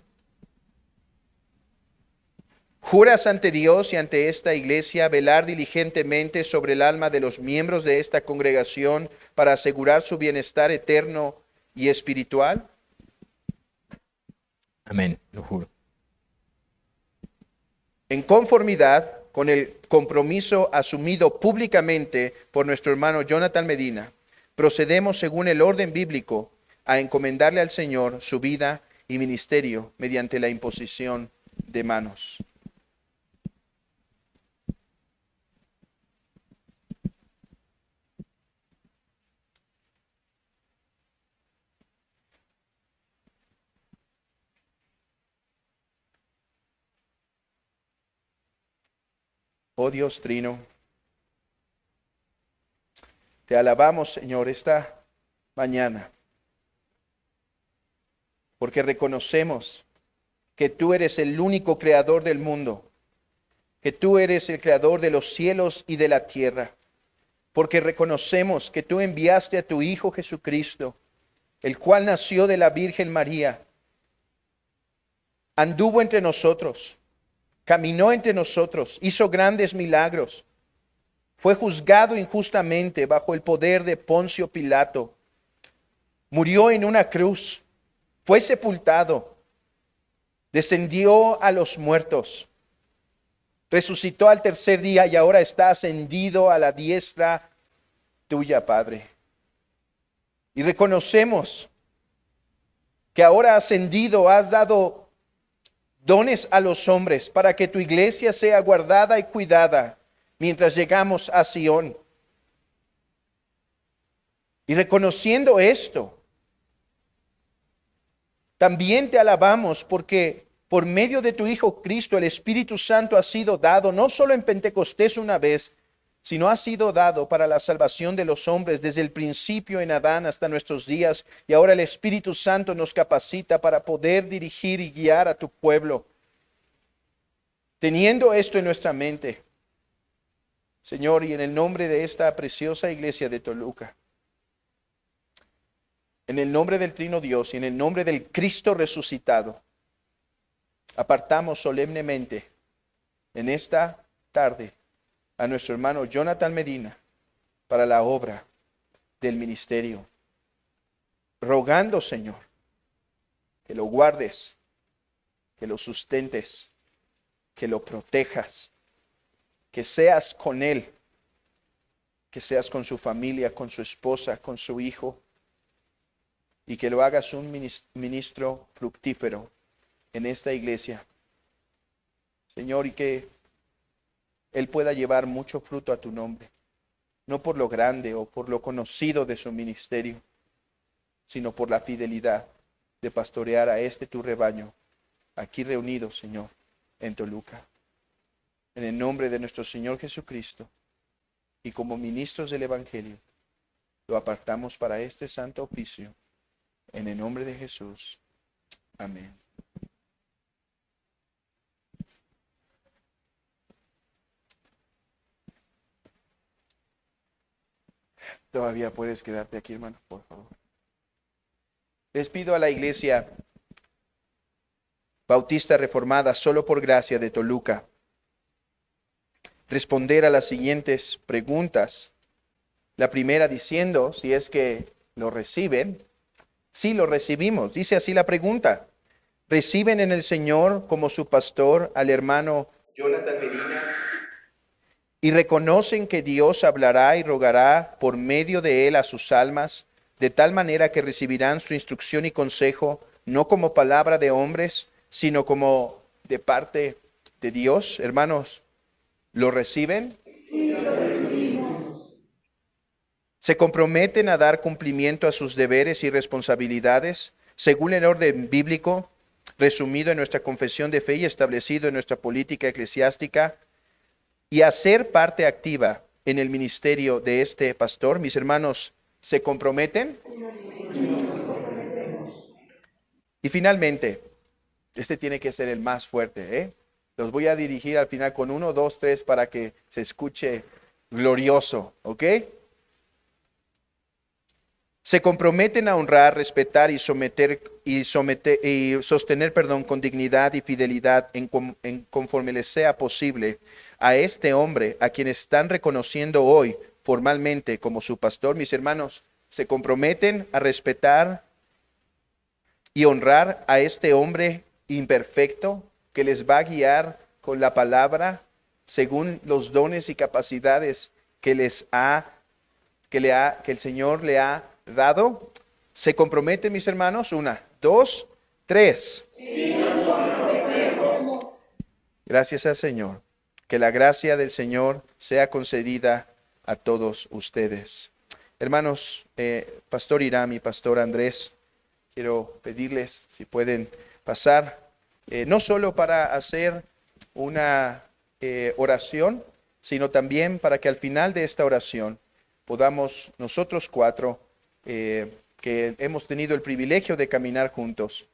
¿Juras ante Dios y ante esta iglesia velar diligentemente sobre el alma de los miembros de esta congregación para asegurar su bienestar eterno y espiritual? Amén, lo juro. En conformidad con el compromiso asumido públicamente por nuestro hermano Jonathan Medina, procedemos según el orden bíblico a encomendarle al Señor su vida y ministerio mediante la imposición de manos. Oh Dios Trino, Te alabamos, Señor, esta mañana, porque reconocemos que tú eres el único creador del mundo, que tú eres el creador de los cielos y de la tierra, porque reconocemos que tú enviaste a tu Hijo Jesucristo, el cual nació de la Virgen María, anduvo entre nosotros, caminó entre nosotros, hizo grandes milagros, fue juzgado injustamente bajo el poder de Poncio Pilato, murió en una cruz, fue sepultado, descendió a los muertos, resucitó al tercer día y ahora está ascendido a la diestra tuya, Padre. Y reconocemos que ahora ascendido has dado dones a los hombres para que tu iglesia sea guardada y cuidada mientras llegamos a Sión. Y reconociendo esto, también te alabamos porque por medio de tu Hijo Cristo el Espíritu Santo ha sido dado, no solo en Pentecostés una vez, sino ha sido dado para la salvación de los hombres desde el principio en Adán hasta nuestros días. Y ahora el Espíritu Santo nos capacita para poder dirigir y guiar a tu pueblo. Teniendo esto en nuestra mente, Señor, y en el nombre de esta preciosa iglesia de Toluca, en el nombre del Trino Dios y en el nombre del Cristo resucitado, apartamos solemnemente en esta tarde a nuestro hermano Jonathan Medina para la obra del ministerio, rogando, Señor, que lo guardes, que lo sustentes, que lo protejas, que seas con él, que seas con su familia, con su esposa, con su hijo, y que lo hagas un ministro fructífero en esta iglesia, Señor, y que él pueda llevar mucho fruto a tu nombre, no por lo grande o por lo conocido de su ministerio, sino por la fidelidad de pastorear a este tu rebaño, aquí reunido, Señor, en Toluca. En el nombre de nuestro Señor Jesucristo, y como ministros del Evangelio, lo apartamos para este santo oficio, en el nombre de Jesús. Amén. Todavía puedes quedarte aquí, hermano, por favor. Les pido a la Iglesia Bautista Reformada, solo por gracia de Toluca, responder a las siguientes preguntas. La primera diciendo, si es que lo reciben. Sí, lo recibimos. Dice así la pregunta. ¿Reciben en el Señor como su pastor al hermano Jonathan Medina? ¿Y reconocen que Dios hablará y rogará por medio de él a sus almas, de tal manera que recibirán su instrucción y consejo, no como palabra de hombres, sino como de parte de Dios? Hermanos, ¿lo reciben? Sí, lo recibimos. ¿Se comprometen a dar cumplimiento a sus deberes y responsabilidades según el orden bíblico, resumido en nuestra confesión de fe y establecido en nuestra política eclesiástica, y a ser parte activa en el ministerio de este pastor? Mis hermanos, ¿se comprometen? Y finalmente, este tiene que ser el más fuerte, ¿eh? Los voy a dirigir al final con 1, 2, 3 para que se escuche glorioso, ¿ok? Se comprometen a honrar, respetar y sostener con dignidad y fidelidad en conforme les sea posible a este hombre a quien están reconociendo hoy formalmente como su pastor. Mis hermanos, se comprometen a respetar y honrar a este hombre imperfecto que les va a guiar con la palabra según los dones y capacidades que el Señor le ha dado. ¿Se comprometen, mis hermanos? 1, 2, 3. Sí, nos comprometemos. Gracias al Señor. Que la gracia del Señor sea concedida a todos ustedes. Hermanos, Pastor Irán y Pastor Andrés, quiero pedirles si pueden pasar, no solo para hacer una oración, sino también para que al final de esta oración podamos nosotros cuatro, que hemos tenido el privilegio de caminar juntos,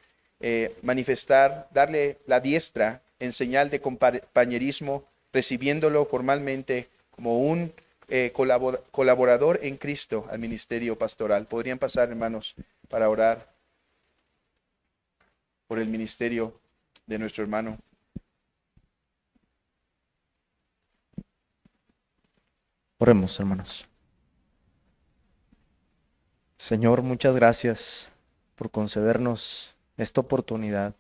manifestar, darle la diestra en señal de compañerismo, recibiéndolo formalmente como un colaborador en Cristo al ministerio pastoral. ¿Podrían pasar, hermanos, para orar por el ministerio de nuestro hermano? Oremos, hermanos. Señor, muchas gracias por concedernos esta oportunidad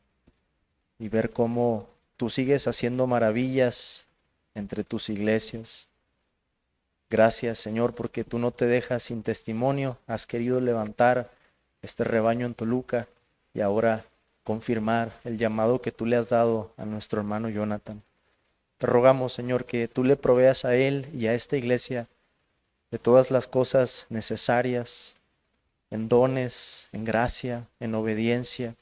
y ver cómo tú sigues haciendo maravillas entre tus iglesias. Gracias, Señor, porque tú no te dejas sin testimonio. Has querido levantar este rebaño en Toluca y ahora confirmar el llamado que tú le has dado a nuestro hermano Jonathan. Te rogamos, Señor, que tú le proveas a él y a esta iglesia de todas las cosas necesarias, en dones, en gracia, en obediencia,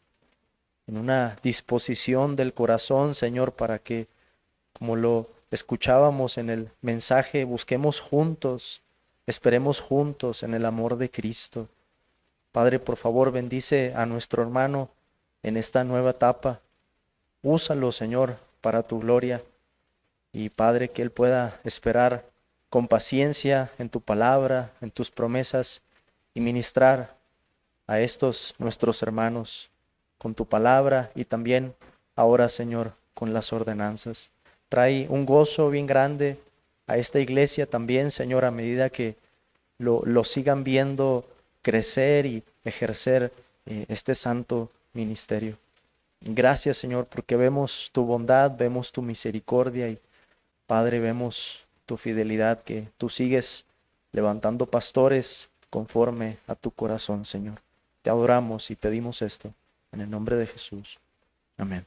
en una disposición del corazón, Señor, para que, como lo escuchábamos en el mensaje, busquemos juntos, esperemos juntos en el amor de Cristo. Padre, por favor, bendice a nuestro hermano en esta nueva etapa. Úsalo, Señor, para tu gloria. Y Padre, que él pueda esperar con paciencia en tu palabra, en tus promesas, y ministrar a estos nuestros hermanos con tu palabra y también ahora, Señor, con las ordenanzas. Trae un gozo bien grande a esta iglesia también, Señor, a medida que lo sigan viendo crecer y ejercer este santo ministerio. Gracias, Señor, porque vemos tu bondad, vemos tu misericordia y, Padre, vemos tu fidelidad, que tú sigues levantando pastores conforme a tu corazón, Señor. Te adoramos y pedimos esto en el nombre de Jesús. Amén.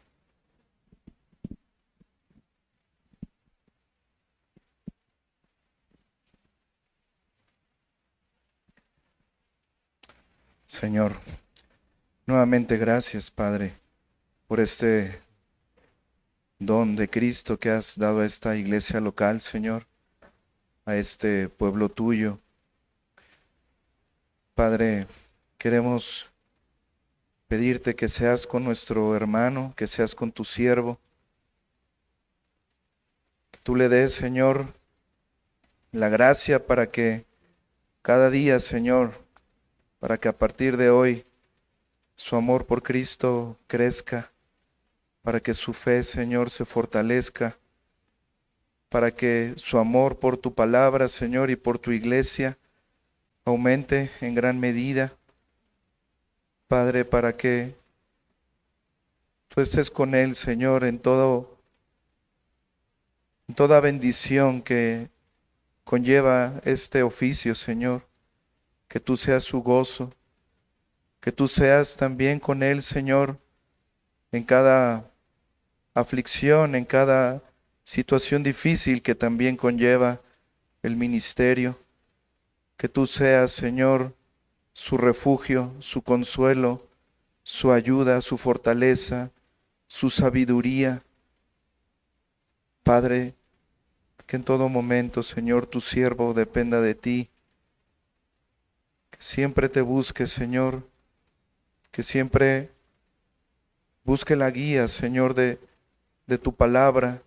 Señor, nuevamente gracias, Padre, por este don de Cristo que has dado a esta iglesia local, Señor, a este pueblo tuyo. Padre, queremos pedirte que seas con nuestro hermano, que seas con tu siervo. Que tú le des, Señor, la gracia para que cada día, Señor, para que a partir de hoy su amor por Cristo crezca, para que su fe, Señor, se fortalezca, para que su amor por tu palabra, Señor, y por tu iglesia aumente en gran medida. Padre, para que tú estés con él, Señor, en toda bendición que conlleva este oficio, Señor, que tú seas su gozo, que tú seas también con él, Señor, en cada aflicción, en cada situación difícil que también conlleva el ministerio, que tú seas, Señor, su refugio, su consuelo, su ayuda, su fortaleza, su sabiduría. Padre, que en todo momento, Señor, tu siervo dependa de ti, que siempre te busque, Señor, que siempre busque la guía, Señor, de tu palabra.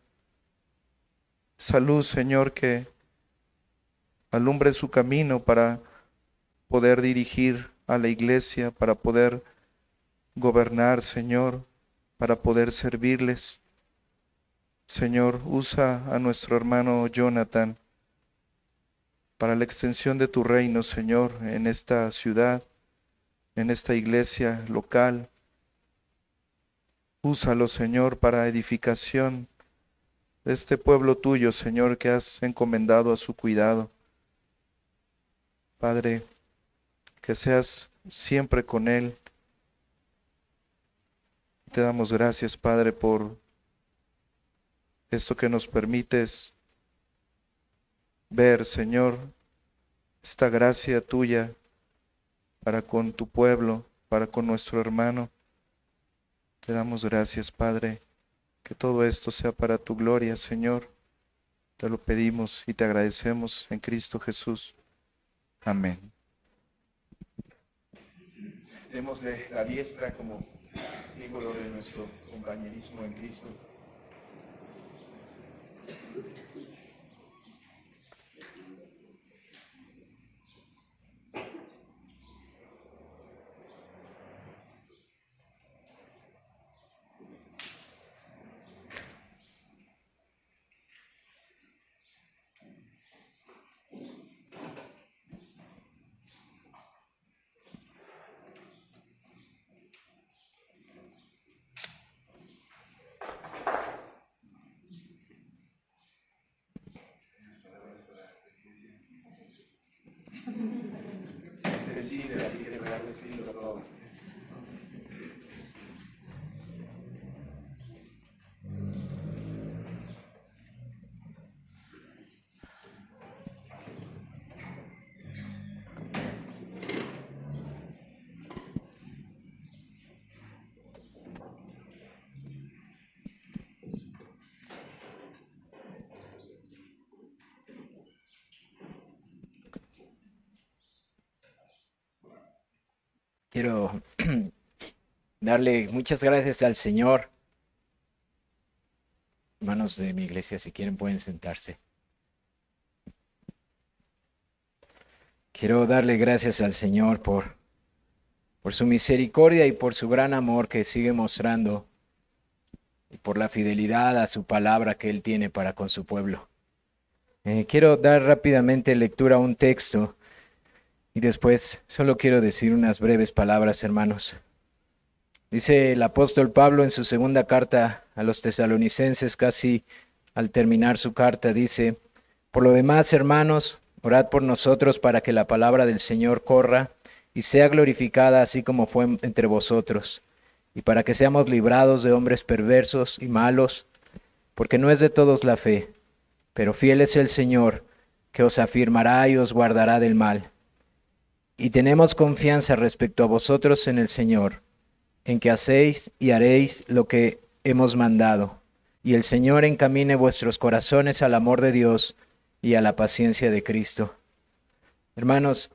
Salud, Señor, que alumbre su camino para poder dirigir a la iglesia, para poder gobernar, Señor, para poder servirles. Señor, usa a nuestro hermano Jonathan para la extensión de tu reino, Señor, en esta ciudad, en esta iglesia local. Úsalo, Señor, para edificación de este pueblo tuyo, Señor, que has encomendado a su cuidado. Padre, que seas siempre con él. Te damos gracias, Padre, por esto que nos permites ver, Señor, esta gracia tuya para con tu pueblo, para con nuestro hermano. Te damos gracias, Padre, que todo esto sea para tu gloria, Señor. Te lo pedimos y te agradecemos en Cristo Jesús. Amén. Démosle la diestra como símbolo de nuestro compañerismo en Cristo. Se decide aquí de verdad decirlo todo. Quiero darle muchas gracias al Señor. Hermanos de mi iglesia, si quieren pueden sentarse. Quiero darle gracias al Señor por su misericordia y por su gran amor que sigue mostrando y por la fidelidad a su palabra que Él tiene para con su pueblo. Quiero dar rápidamente lectura a un texto y después solo quiero decir unas breves palabras, hermanos. Dice el apóstol Pablo en su segunda carta a los tesalonicenses, casi al terminar su carta, dice: por lo demás, hermanos, orad por nosotros para que la palabra del Señor corra y sea glorificada así como fue entre vosotros, y para que seamos librados de hombres perversos y malos, porque no es de todos la fe, pero fiel es el Señor, que os afirmará y os guardará del mal. Y tenemos confianza respecto a vosotros en el Señor, en que hacéis y haréis lo que hemos mandado, y el Señor encamine vuestros corazones al amor de Dios y a la paciencia de Cristo. Hermanos,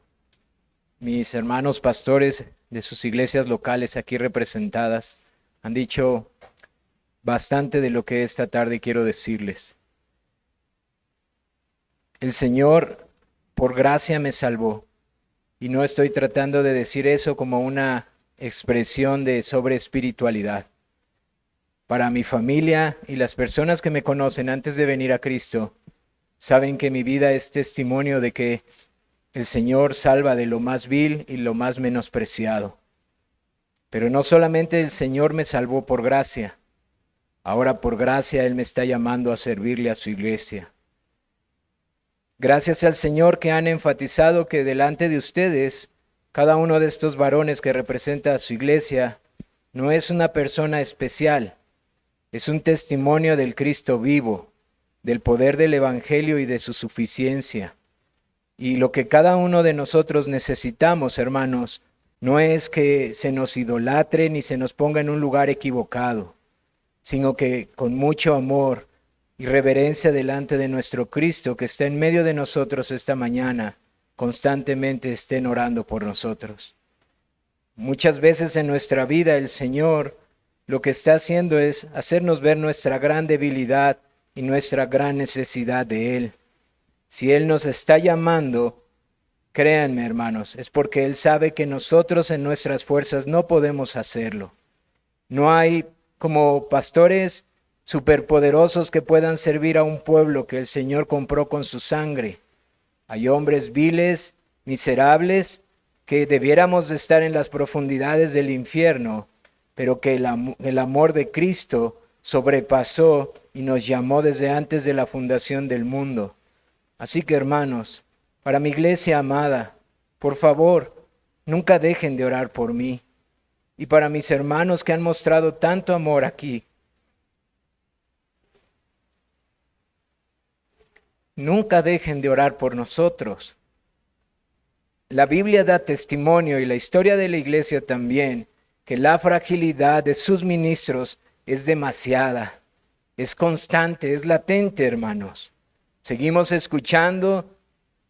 mis hermanos pastores de sus iglesias locales aquí representadas han dicho bastante de lo que esta tarde quiero decirles. El Señor por gracia me salvó, y no estoy tratando de decir eso como una expresión de sobreespiritualidad. Para mi familia y las personas que me conocen antes de venir a Cristo, saben que mi vida es testimonio de que el Señor salva de lo más vil y lo más menospreciado. Pero no solamente el Señor me salvó por gracia, ahora por gracia Él me está llamando a servirle a su iglesia. Gracias al Señor que han enfatizado que delante de ustedes, cada uno de estos varones que representa a su iglesia no es una persona especial, es un testimonio del Cristo vivo, del poder del Evangelio y de su suficiencia. Y lo que cada uno de nosotros necesitamos, hermanos, no es que se nos idolatre ni se nos ponga en un lugar equivocado, sino que con mucho amor y reverencia delante de nuestro Cristo que está en medio de nosotros esta mañana, constantemente estén orando por nosotros. Muchas veces en nuestra vida el Señor lo que está haciendo es hacernos ver nuestra gran debilidad y nuestra gran necesidad de Él. Si Él nos está llamando, créanme, hermanos, es porque Él sabe que nosotros en nuestras fuerzas no podemos hacerlo. No hay como pastores superpoderosos que puedan servir a un pueblo que el Señor compró con su sangre. Hay hombres viles, miserables, que debiéramos de estar en las profundidades del infierno, pero que el amor de Cristo sobrepasó y nos llamó desde antes de la fundación del mundo. Así que, hermanos, para mi iglesia amada, por favor, nunca dejen de orar por mí. Y para mis hermanos que han mostrado tanto amor aquí, nunca dejen de orar por nosotros. La Biblia da testimonio y la historia de la iglesia también, que la fragilidad de sus ministros es demasiada, es constante, es latente, hermanos. Seguimos escuchando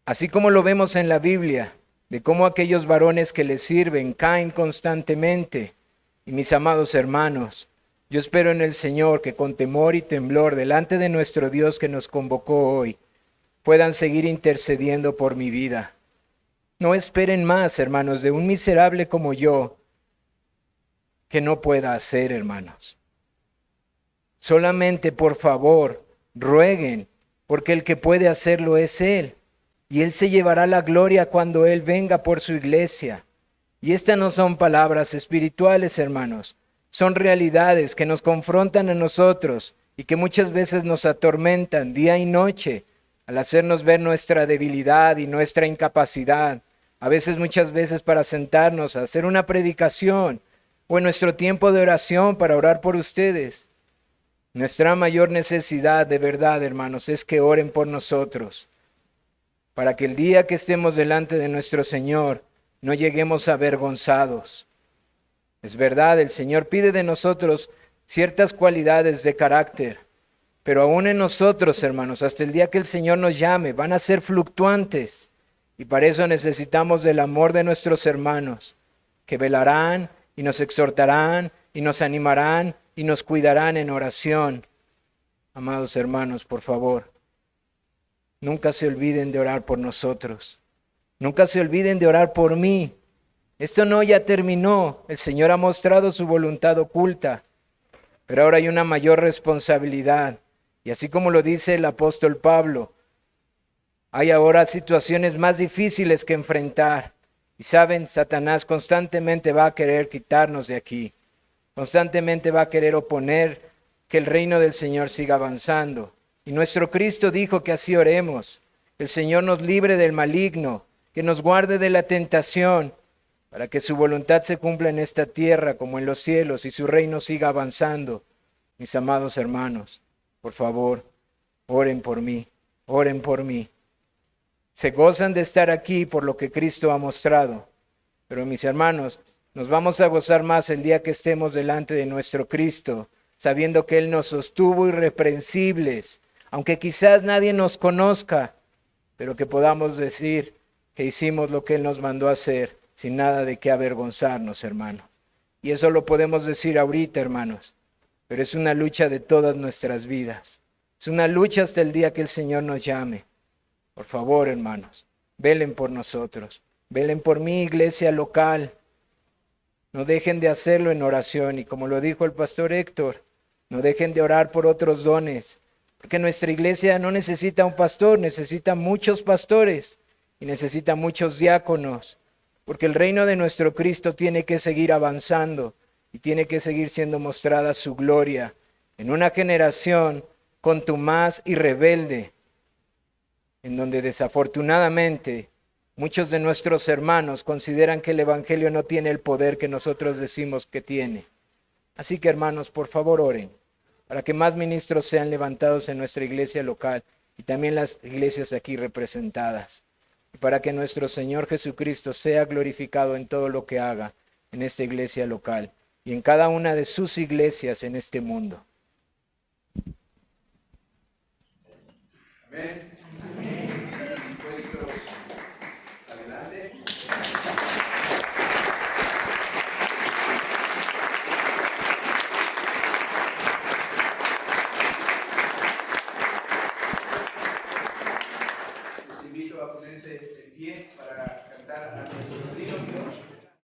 Así como lo vemos en la Biblia, de cómo aquellos varones que le sirven caen constantemente. Y mis amados hermanos, yo espero en el Señor que con temor y temblor delante de nuestro Dios que nos convocó hoy, puedan seguir intercediendo por mi vida. No esperen más, hermanos, de un miserable como yo, que no pueda hacer, hermanos. Solamente, por favor, rueguen, porque el que puede hacerlo es Él. Y Él se llevará la gloria cuando Él venga por su iglesia. Y estas no son palabras espirituales, hermanos. Son realidades que nos confrontan a nosotros y que muchas veces nos atormentan día y noche al hacernos ver nuestra debilidad y nuestra incapacidad. A veces, muchas veces, para sentarnos a hacer una predicación o en nuestro tiempo de oración para orar por ustedes. Nuestra mayor necesidad de verdad, hermanos, es que oren por nosotros, para que el día que estemos delante de nuestro Señor no lleguemos avergonzados. Es verdad, el Señor pide de nosotros ciertas cualidades de carácter, pero aún en nosotros, hermanos, hasta el día que el Señor nos llame, van a ser fluctuantes. Y para eso necesitamos del amor de nuestros hermanos, que velarán y nos exhortarán y nos animarán y nos cuidarán en oración. Amados hermanos, por favor, nunca se olviden de orar por nosotros. Nunca se olviden de orar por mí. Esto no ya terminó. El Señor ha mostrado su voluntad oculta, pero ahora hay una mayor responsabilidad. Y así como lo dice el apóstol Pablo, hay ahora situaciones más difíciles que enfrentar. Y saben, Satanás constantemente va a querer quitarnos de aquí. Constantemente va a querer oponer que el reino del Señor siga avanzando. Y nuestro Cristo dijo que así oremos. El Señor nos libre del maligno, que nos guarde de la tentación, para que su voluntad se cumpla en esta tierra como en los cielos y su reino siga avanzando. Mis amados hermanos, por favor, oren por mí, oren por mí. Se gozan de estar aquí por lo que Cristo ha mostrado, pero mis hermanos, nos vamos a gozar más el día que estemos delante de nuestro Cristo, sabiendo que Él nos sostuvo irreprensibles, aunque quizás nadie nos conozca, pero que podamos decir que hicimos lo que Él nos mandó a hacer, sin nada de qué avergonzarnos, hermanos. Y eso lo podemos decir ahorita, hermanos, pero es una lucha de todas nuestras vidas. Es una lucha hasta el día que el Señor nos llame. Por favor, hermanos, velen por nosotros, velen por mi iglesia local. No dejen de hacerlo en oración y como lo dijo el pastor Héctor, no dejen de orar por otros dones, porque nuestra iglesia no necesita un pastor, necesita muchos pastores y necesita muchos diáconos, porque el reino de nuestro Cristo tiene que seguir avanzando y tiene que seguir siendo mostrada su gloria en una generación contumaz y rebelde, en donde desafortunadamente muchos de nuestros hermanos consideran que el Evangelio no tiene el poder que nosotros decimos que tiene. Así que, hermanos, por favor oren, para que más ministros sean levantados en nuestra iglesia local y también las iglesias aquí representadas, y para que nuestro Señor Jesucristo sea glorificado en todo lo que haga en esta iglesia local y en cada una de sus iglesias en este mundo. Amén. Dispuestos, adelante. Les invito a ponerse en pie para cantar a nuestro Dios.